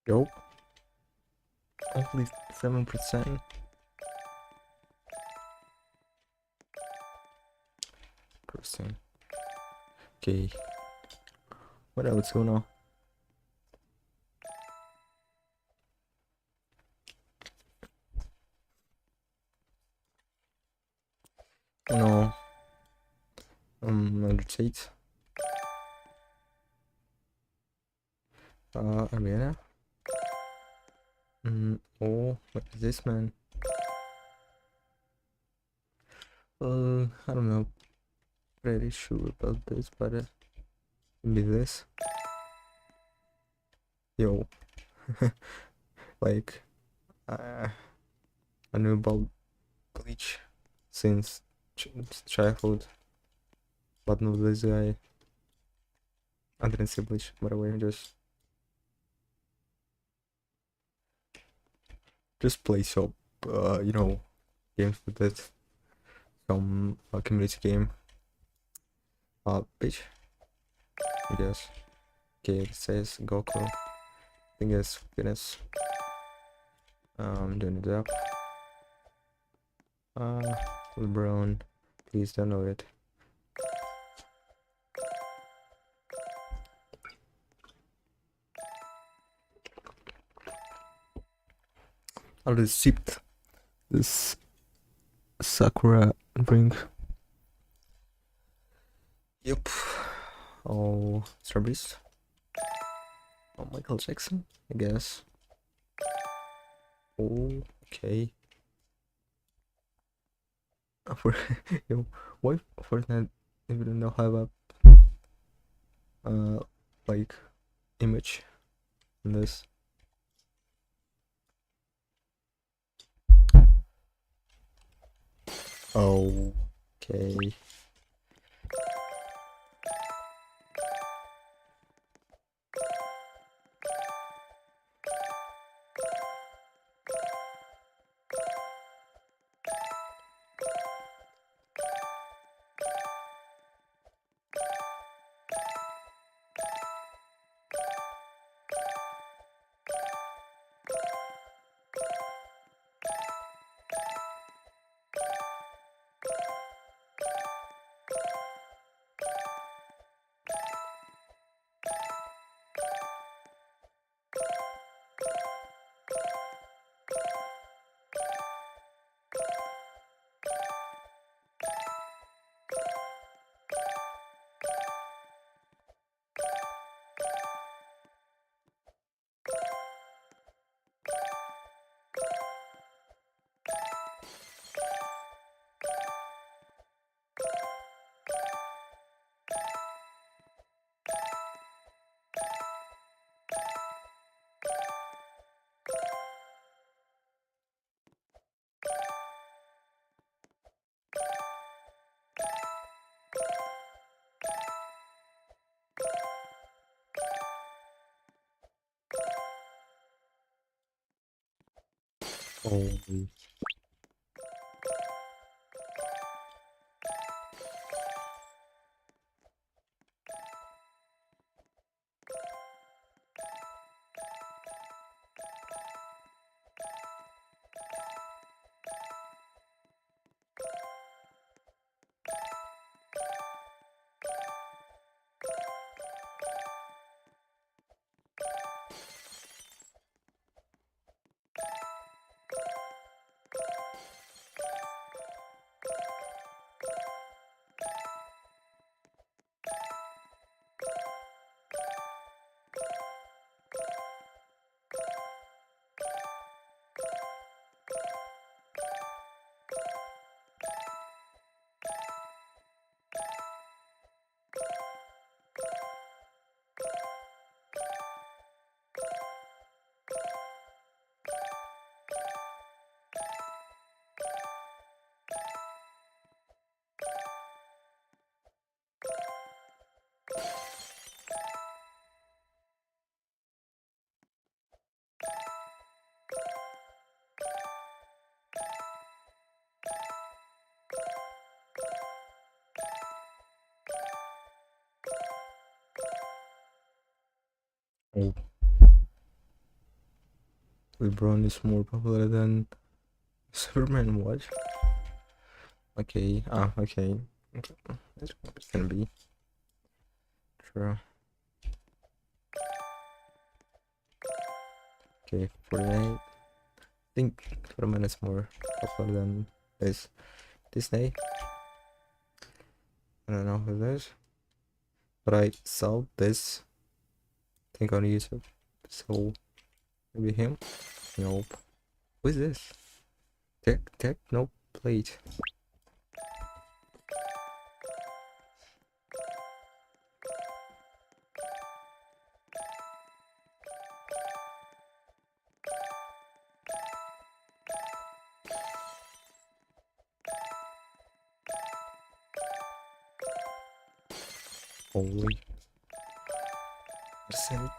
Nope. Only 7%. Okay. What else going on? No. Rotate. Arena. Oh, what is this, man? I don't know. Pretty sure about this, but maybe this. Yo, like, I knew about Bleach since childhood, but not this guy. I didn't see Bleach, by the way. Just play some, you know, games with it. Some community game. Bitch. I guess. Okay, it says Goku. I think it's fitness. Doing it up. LeBron. Please don't know it. I'll just sip this Sakura drink. Yep. Oh, strawberries. Oh, Michael Jackson, I guess. Oh, okay. Yo, why Fortnite even don't have a like image in this? Oh, okay. Holy. Oh. LeBron is more popular than Superman. What? Okay. Okay. It's gonna be true. Okay, 48. I think Superman is more popular than this Disney. I don't know who this, but I saw this thing on YouTube. So maybe him? Nope. Who is this? Techno plate. Holy percent.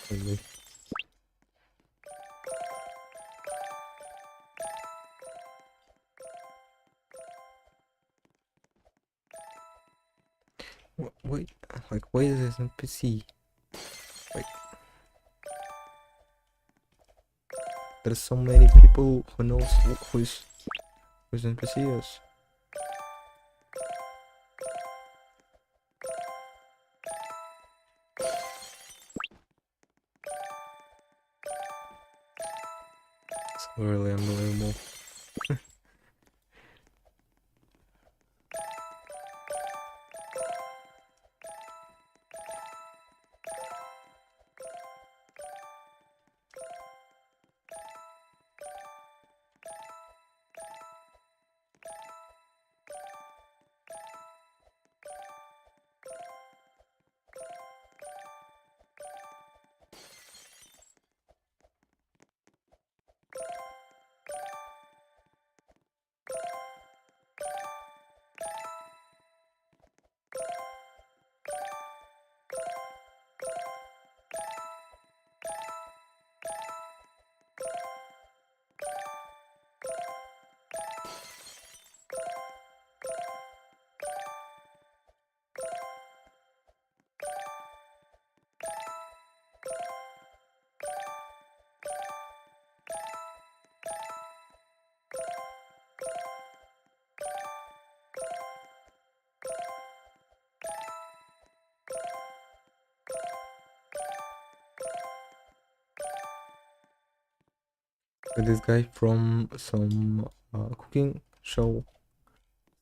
Holy. Wait, like, why is this NPC? Like, there's so many people who knows who's NPC is. It's really unbelievable. with this guy from some cooking show,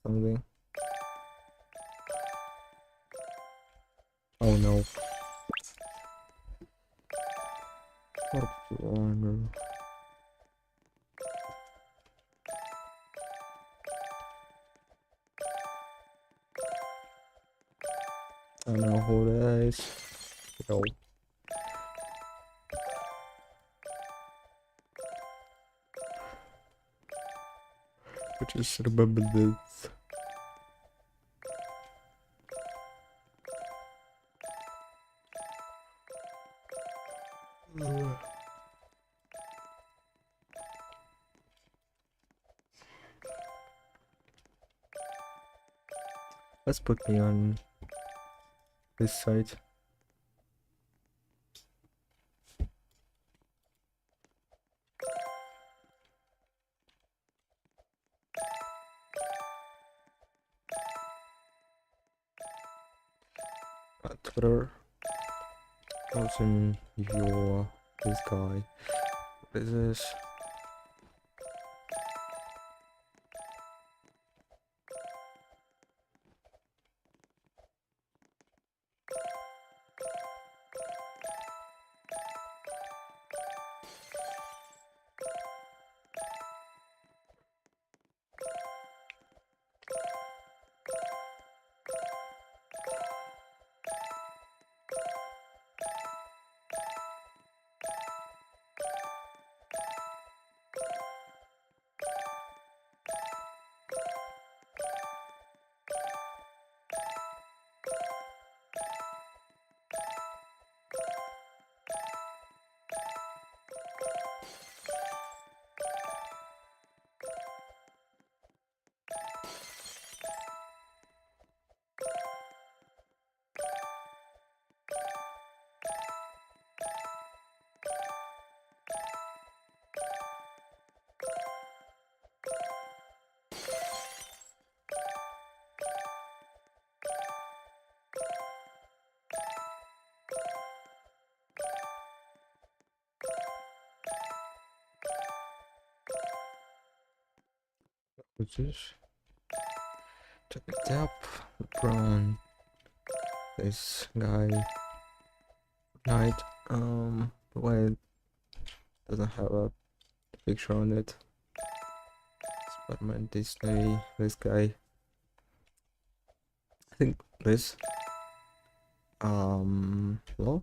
something. Oh no. Warplaner. I don't know who that is. No. I just remember this. Let's put me on this side. Twitter. Thousand your this guy. What is this? What's this? Check it up. Brown. This guy. Knight. Why doesn't have a picture on it? Spider-Man Disney. This guy. I think this. Hello?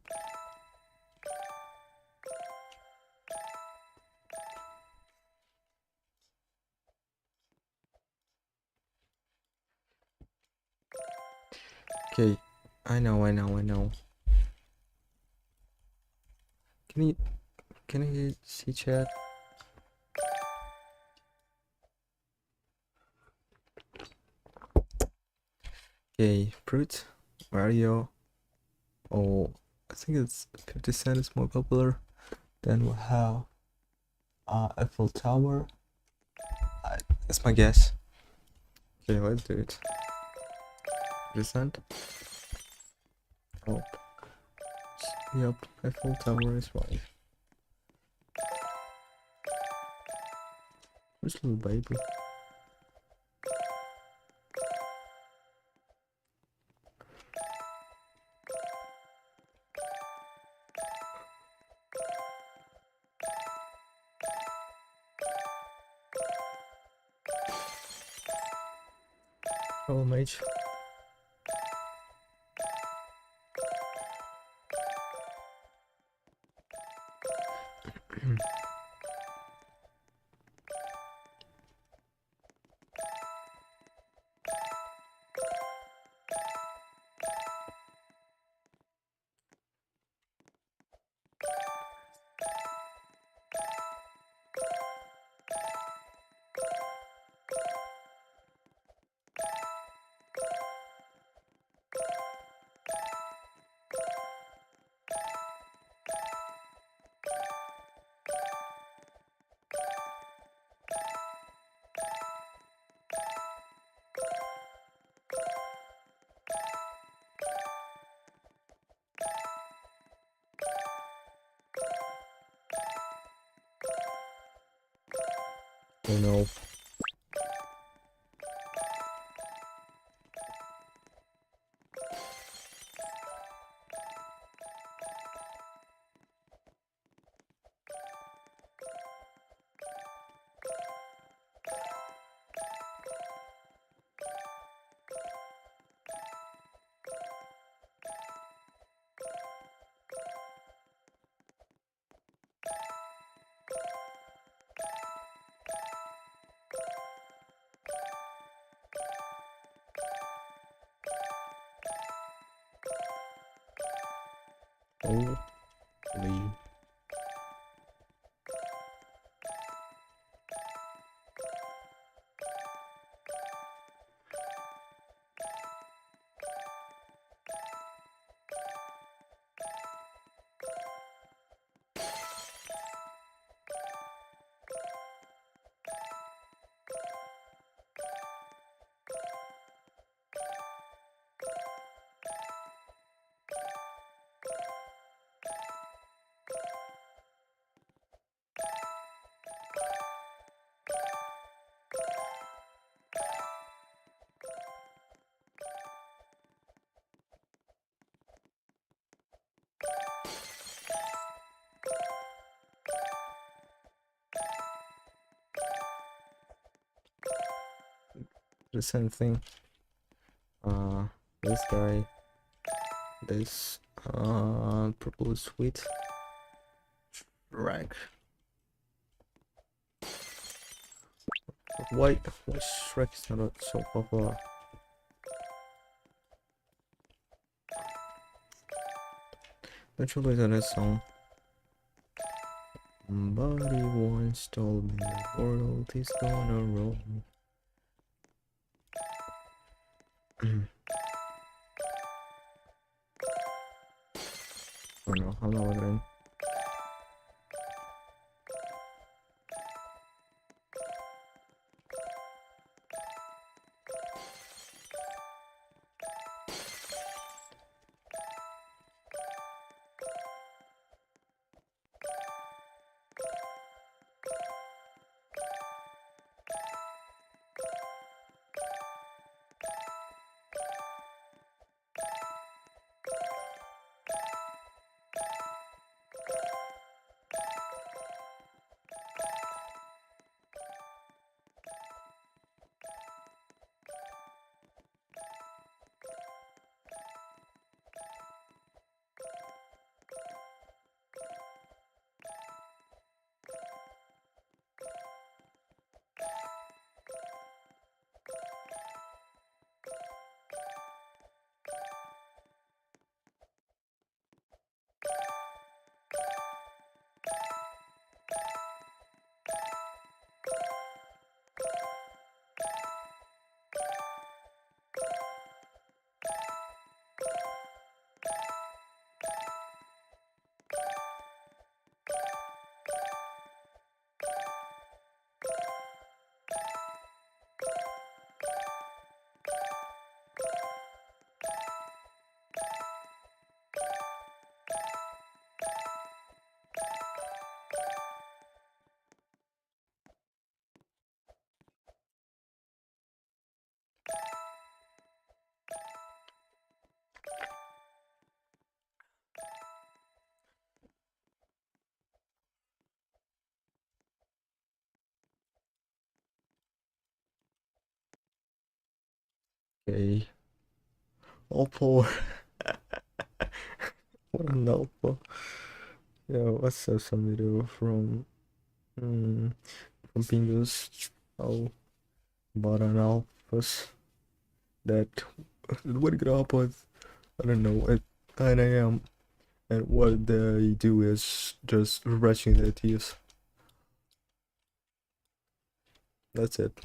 Okay, I know. Can you see chat? Okay, Fruit, Mario. Oh, I think it's 50 Cent is more popular. Then we'll have Eiffel Tower. That's my guess. Okay, let's do it. 50 Cent. Oh. Yep, Eiffel Tower is right. Where's little baby? Oh, mage. Oh no. Holy. The same thing. This guy, this purple sweet rank. Why Shrek is not so popular? Don't you listen to this song? Somebody once told me the world is gonna roll. Oh no, I'm not wondering. Okay. Oppo. What an Oppo. Yeah, let's have some video from Pingus. Oh, but an Alphas that what it up with, I don't know, at 9 AM, and what they do is just brushing their teeth. That's it.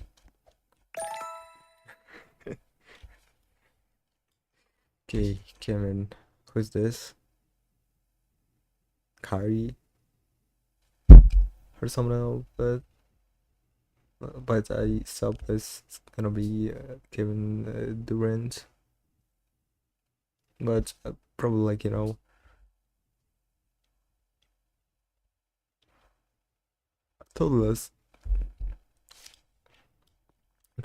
Okay, Kevin, who's this? Kyrie or someone else, but I sub is gonna be Kevin Durant, but probably like, you know, told us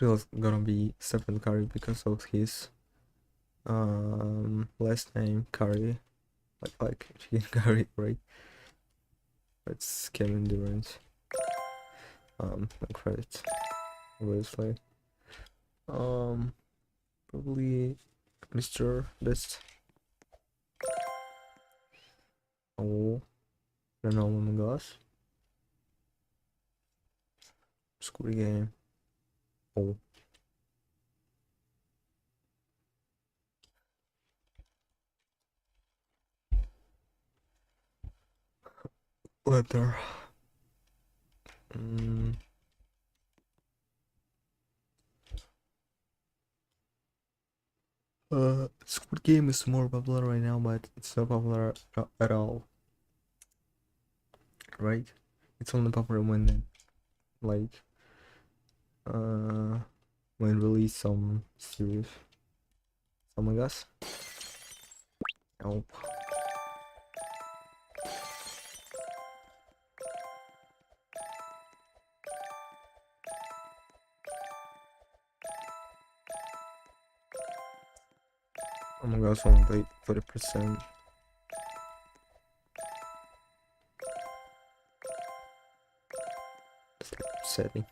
it was gonna be Stephen Curry because of his last name Curry, like chicken curry, right? It's Kevin Durant. No credit, obviously. Probably Mr. Beast. Oh, don't know Among Us. Squid Game. Oh. Letter. Squid Game is more popular right now, but it's not popular at all. Right? It's only popular when, like, when release some series. Among Us. Oh. Among Us only 30%. Setting.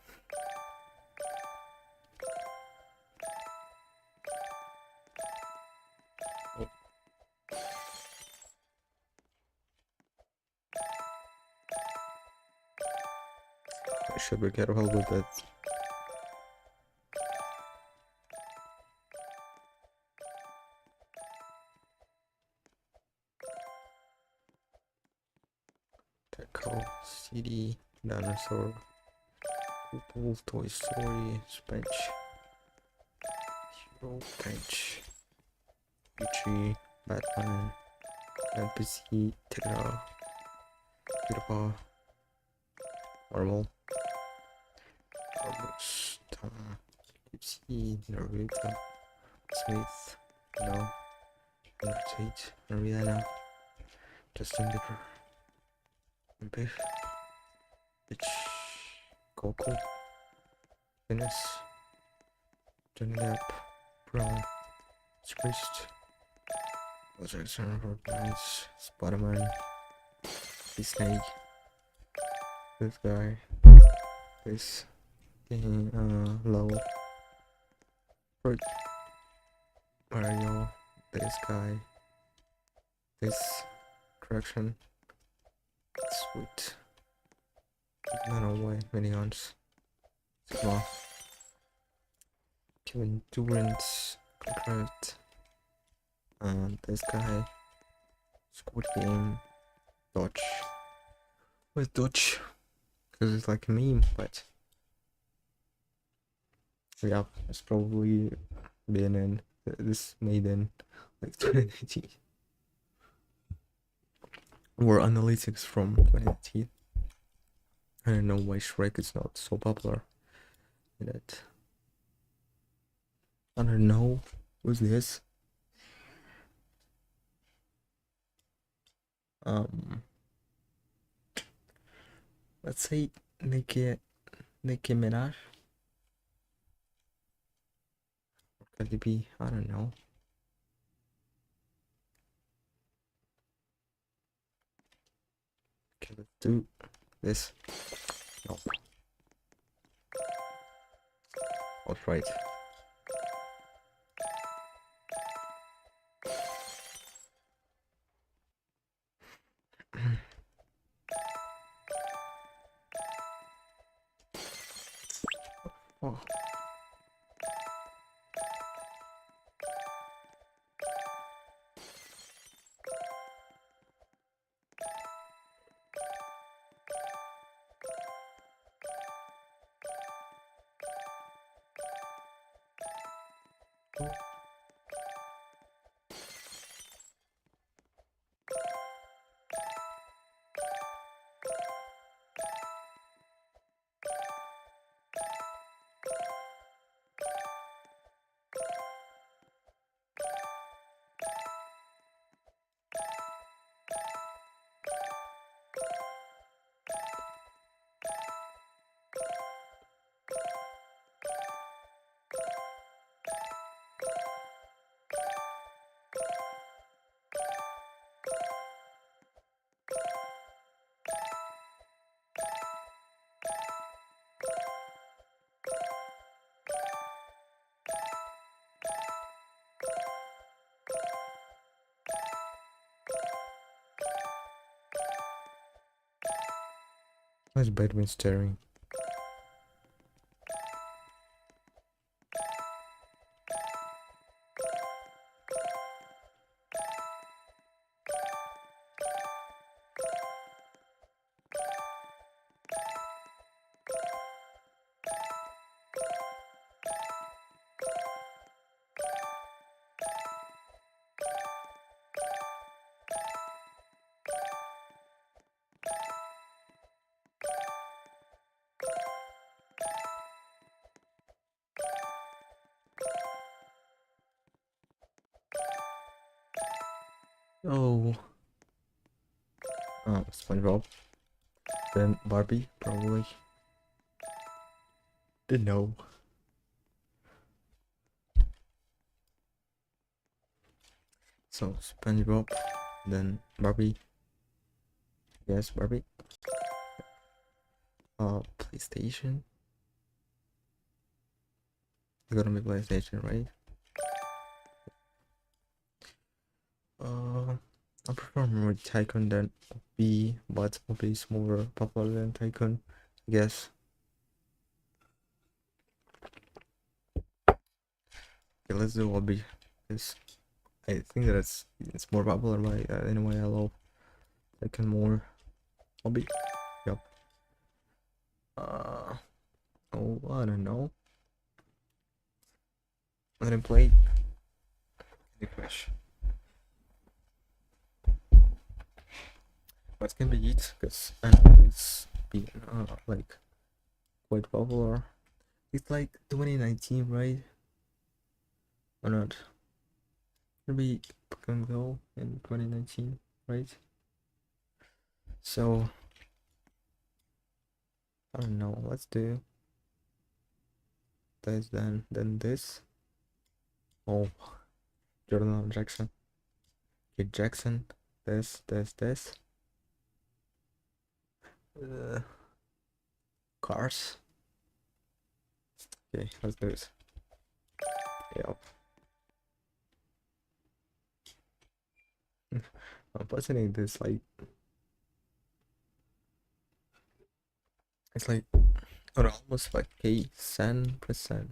I should be careful with that. Tackle, CD, Dinosaur, People, Toy Story, Sponge, Hero, Bench, Gucci, Batman, NPC, Terra, Peter Pan, Marvel, Robert, Gypsy, Naruto, Smith, No, Tate, Rihanna, Justin Bieber, Biff, Bitch, Goku, Venus, Johnny Depp, Brown, Priest, Jackson, Fortnite, Spider-Man, Snake, this guy, this, Low, Fruit, Mario, this guy, this, Correction, Sweet, Manoway, Minions, Sigma, Kevin Durant, Concrete, and this guy, Squid Game, Dodge. Where's Dodge? Because it's like a meme, but yeah, it's probably been in this made in like 2019. Or analytics from 2018. I don't know why Shrek is not so popular in it. I don't know. Who's this? Let's say Nicki Minaj. Or could it be? I don't know. Okay, let's do this. No. All right. Oh. Why is Batman staring? Oh. SpongeBob. Then Barbie, probably. Didn't know. So SpongeBob, then Barbie. Yes, Barbie. PlayStation. It's gonna be PlayStation, right? I prefer more Tycoon than OP, but OP is more popular than Tycoon, I guess. Okay, let's do OP. Because I think that it's more popular, but anyway, I love Tycoon more. OP. Yep. Oh, I don't know. Let him play. Candy Crush. What can be it? Because I know it's been like quite popular. It's like 2019, right? Or not? Maybe Pokemon Go in 2019, right? So I don't know. Let's do this then this. Oh, Jordan Jackson. Okay, Jackson. This. Cars. Okay, let's do it. Yep. I'm positing this like it's like almost like a 10%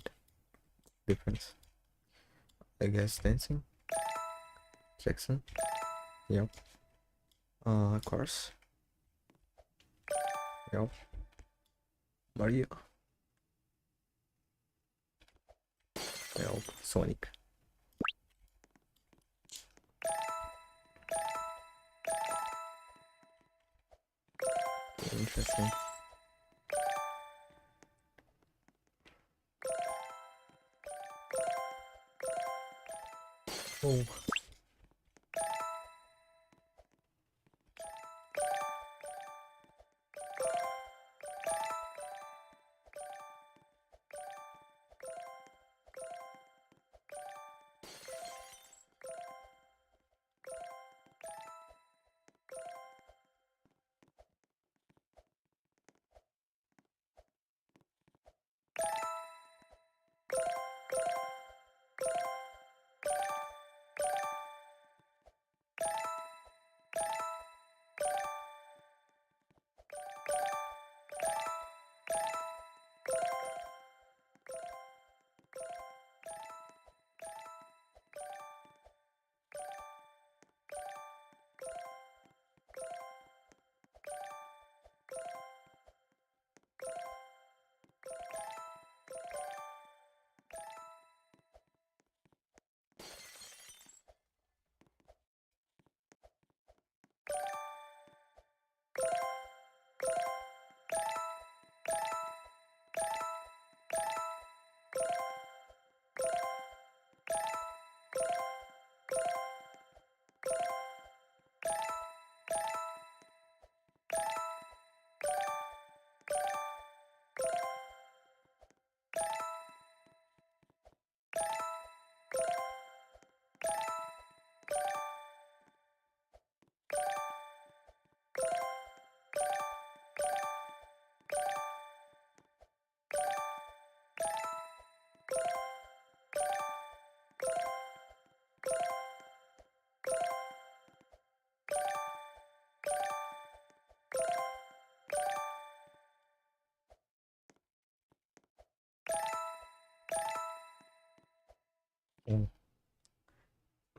difference. I guess dancing. Jackson. Yep. Cars. Yep. Mario. Yep. Sonic. Interesting. Oh.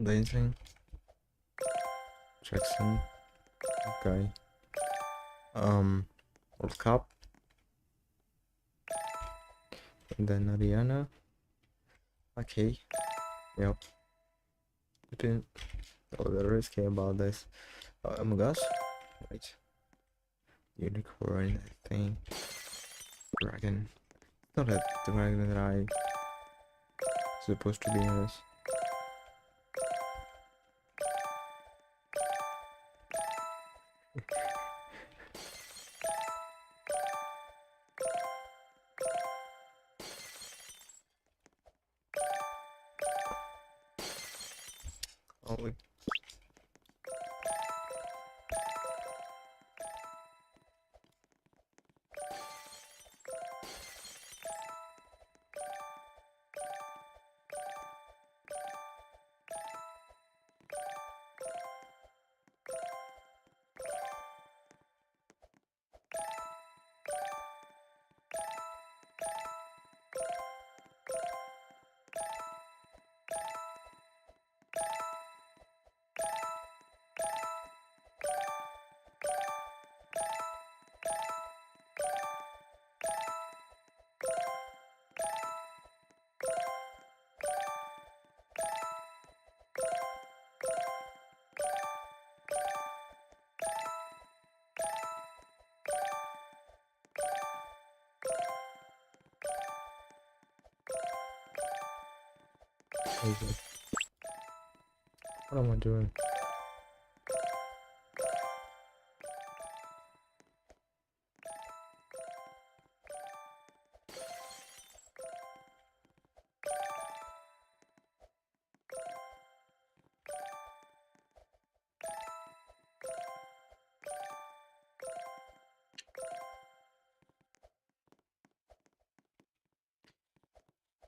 Dancing. Jackson. Okay. World Cup. And then Ariana. Okay. Yep. Been a little risky about this. Among Us. Right. Unicorn, I think. Dragon. Not a dragon that I supposed to be in this. Holy. Okay. What am I doing?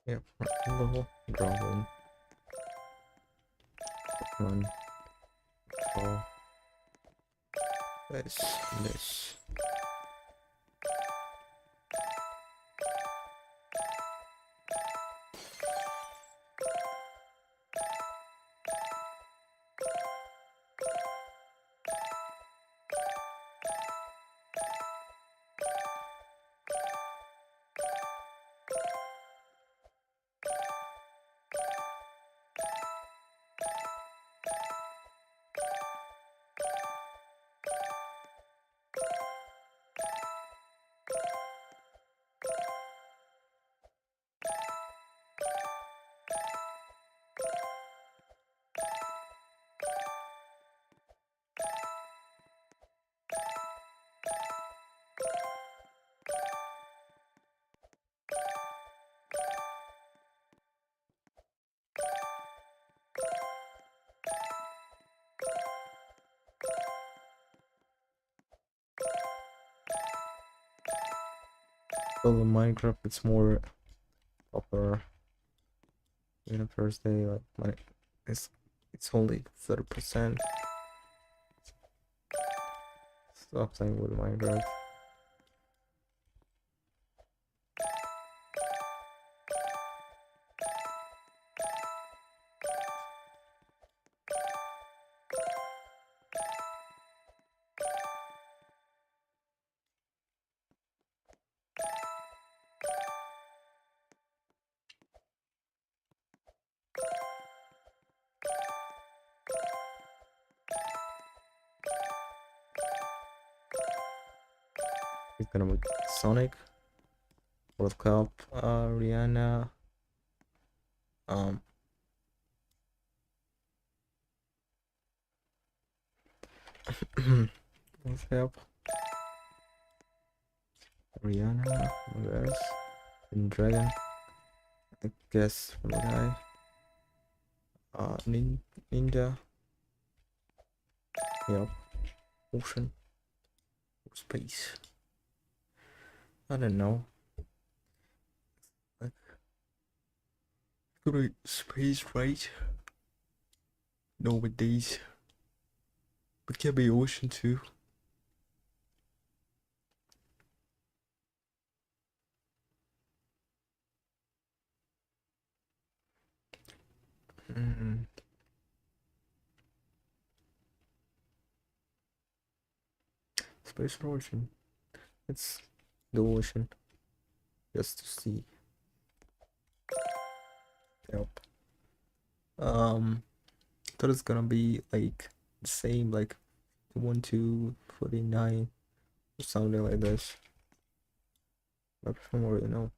Yep, level, drawing. One. Four. This. Well, in Minecraft, it's more popular. In the first day, like it's only 30%. Stop playing with Minecraft. It's gonna be Sonic, World Cup, Rihanna, World Cup, Rihanna, Among Us, and Dragon, I guess from the guy, Ninja, yep, Ocean, Space. I don't know. Like, could be space, right? Nowadays, but can be ocean too. Space ocean. It's the ocean. Just to see. Yep. Thought it's gonna be like the same, like 1 to 49 or something like this. But I don't really know.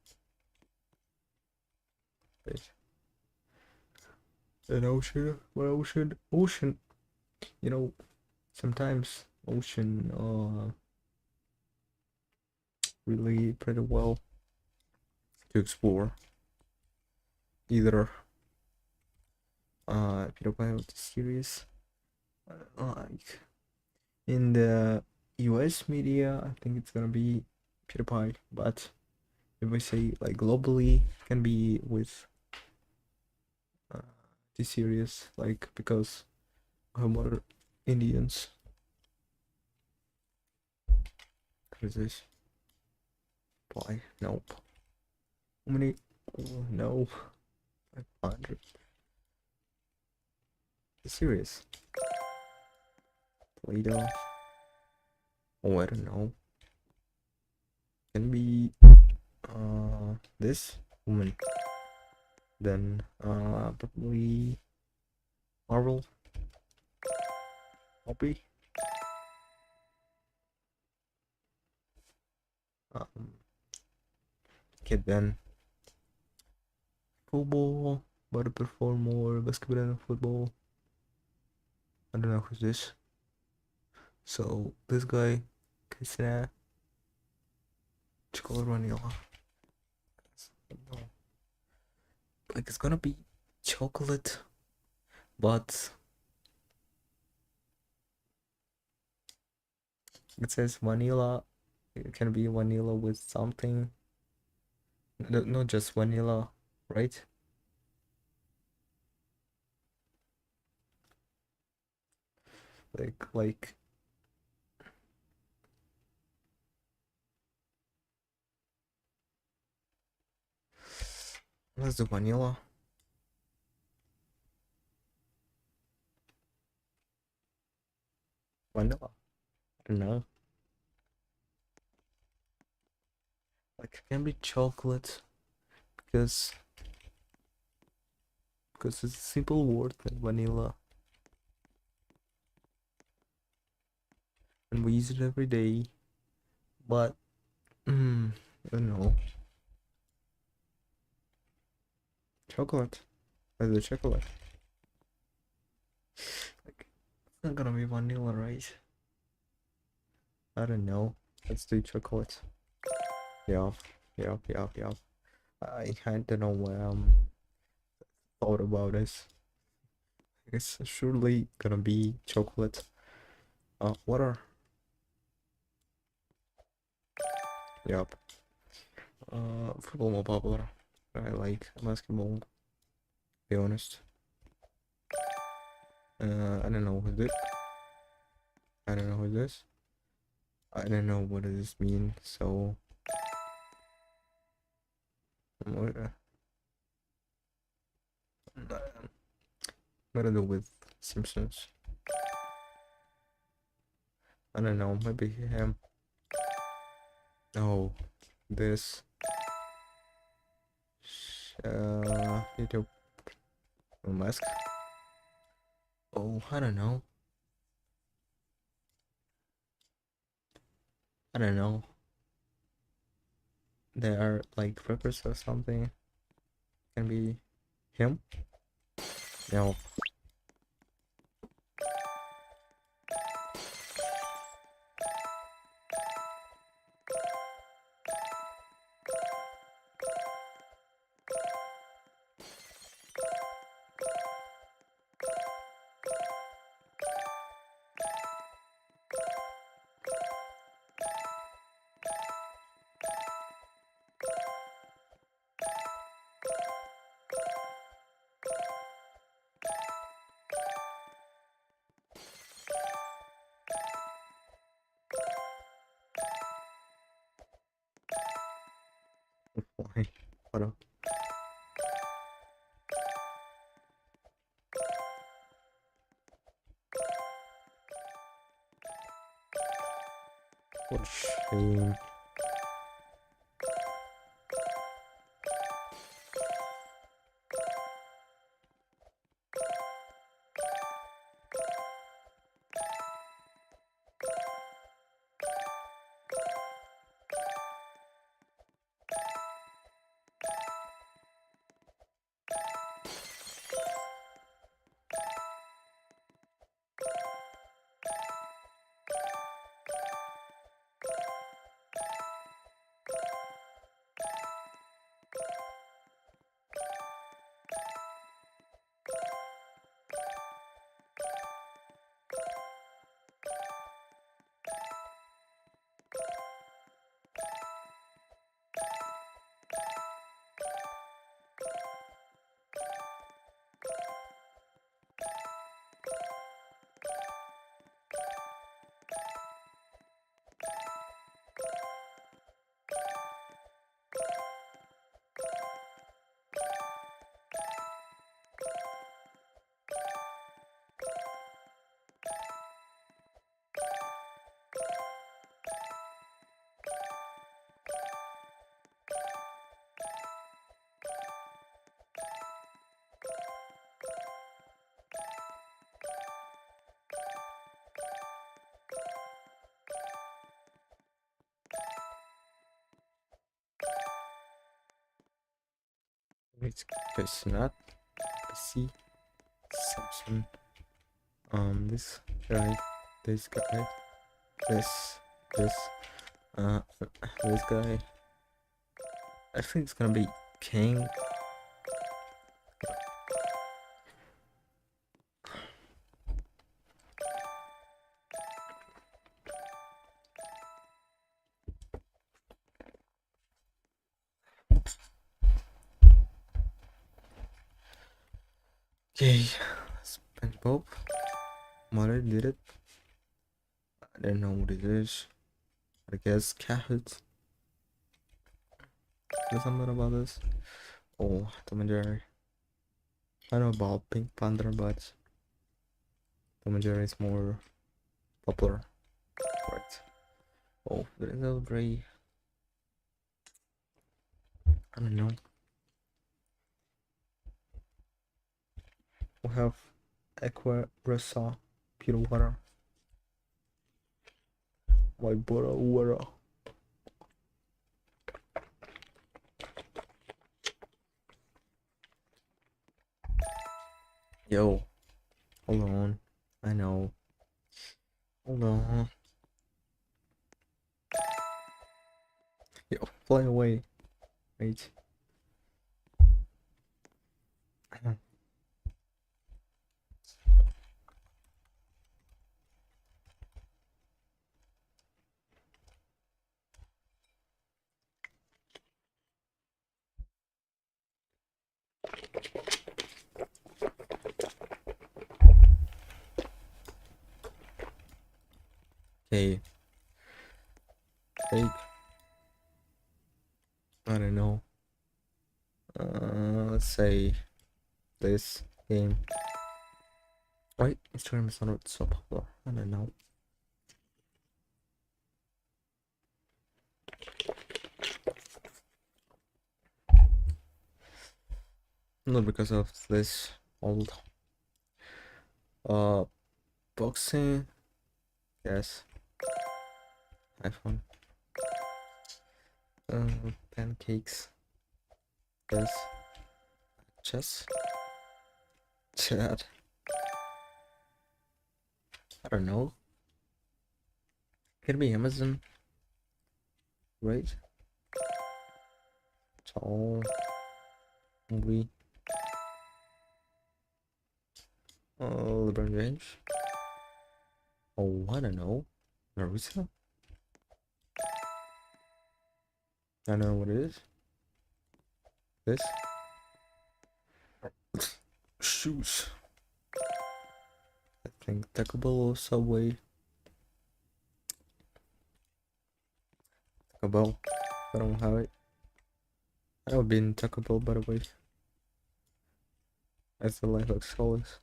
Wait. An ocean? What ocean? Ocean. You know, sometimes ocean really pretty well to explore. Either PewDiePie with the series, like in the US media, I think it's gonna be PewDiePie, but if we say like globally, it can be with the series, like because we have more Indians. What is this? Why? Nope. How many? Oh, no. 500. Serious. Play-Doh. Oh, I don't know. Can be this woman. Then probably Marvel. Hobby. Okay, then football. But I prefer more basketball than football. I don't know who's this. So this guy, Kisana, chocolate vanilla. No. Like it's gonna be chocolate, but it says vanilla. It can be vanilla with something. Not just vanilla, right? Like let's do vanilla. Vanilla. I don't know. Like it can be chocolate because it's a simple word like vanilla. And we use it every day. But I don't know. Chocolate. Where's the chocolate? Like it's not gonna be vanilla, right? I don't know. Let's do chocolate. Yeah. I don't know where thought about this. It's surely gonna be chocolate. Water. Yup. Football more popular. I like basketball. To be honest. I don't know who's this. I don't know who's this. I don't know what does this mean. So. What to do with Simpsons? I don't know. Maybe him. Oh, this. YouTube mask. Oh, I don't know. I don't know. They are like rappers or something. Can be him. No. Why? What up? Shame. It's not PC Samsung. This guy, this guy, this, this guy. I think it's gonna be King. Okay, SpongeBob. Mother did it. I don't know what it is. I guess Kahoot. There's something about this. Oh, Tom and Jerry. I know about Pink Panther, but Tom and Jerry is more popular. Right. Oh, there is a very. I don't know. We have Aqua Rosa, pure water. White water. Yo, hold on. I know. Hold on. Yo, fly away. Wait. Okay. Fake. I don't know. Let's say this game. Why Instagram is not so popular? I don't know. Not because of this old boxing. Yes. iPhone. Pancakes. Yes. Chess. Chat. I don't know. Could be Amazon. Right? Tall. Movie. LeBron James. Oh, I don't know. Naruto? I don't know what it is. This? Shoes. I think Taco Bell or Subway. Taco Bell. I don't have it. I've been Taco Bell, by the way. As the life looks always.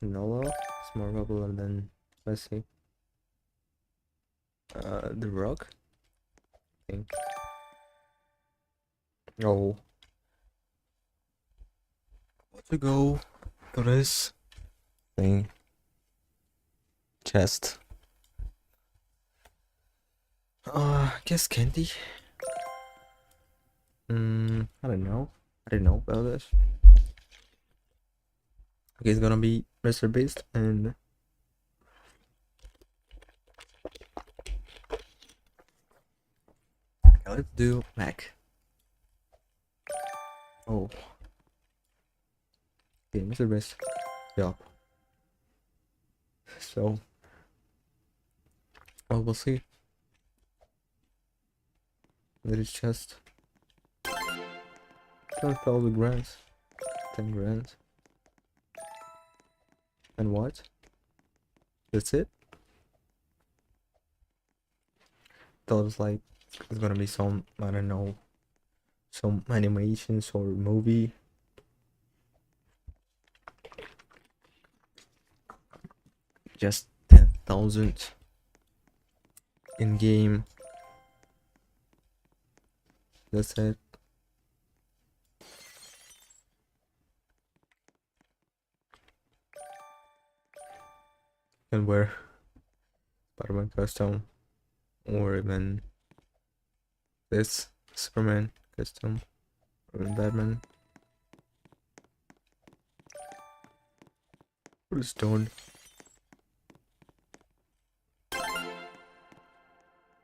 Nolo is more popular than Messi. The Rock. I think. Oh. To go to this thing. Chest. I guess candy. I don't know. I didn't know about this. Okay, it's gonna be Mr. Beast and let's do Mac. Oh. Okay, Mr. Beast. Yeah. So well, we'll see. There is just 10,000 grand. 10 grand. And what? That's it? Thought it was like it's gonna be some, I don't know, some animations or movie. Just 10,000 in game. That's it. And wear Spider-Man costume, or even this Superman costume, or even Batman. What is stone?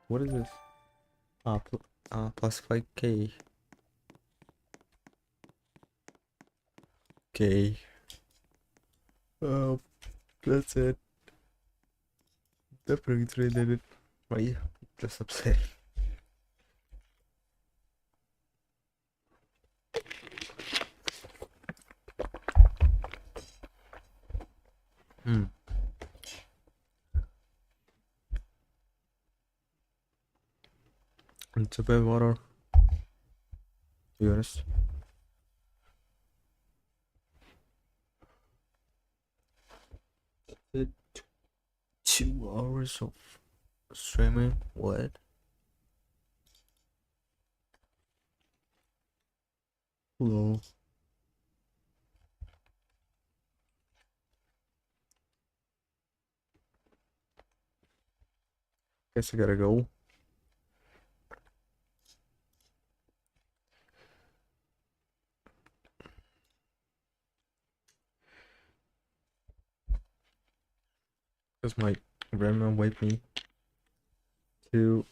What is this? Plus 5k. Okay. That's it. Definitely traded it. Right? Just upset. It's a bit water. To be honest. It 2 hours of streaming. What? Hello. Guess I gotta go. Because my grandma wake me to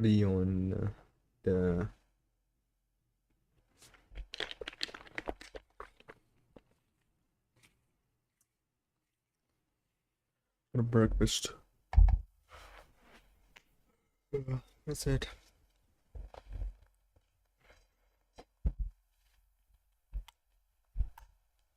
be on the breakfast. That's it.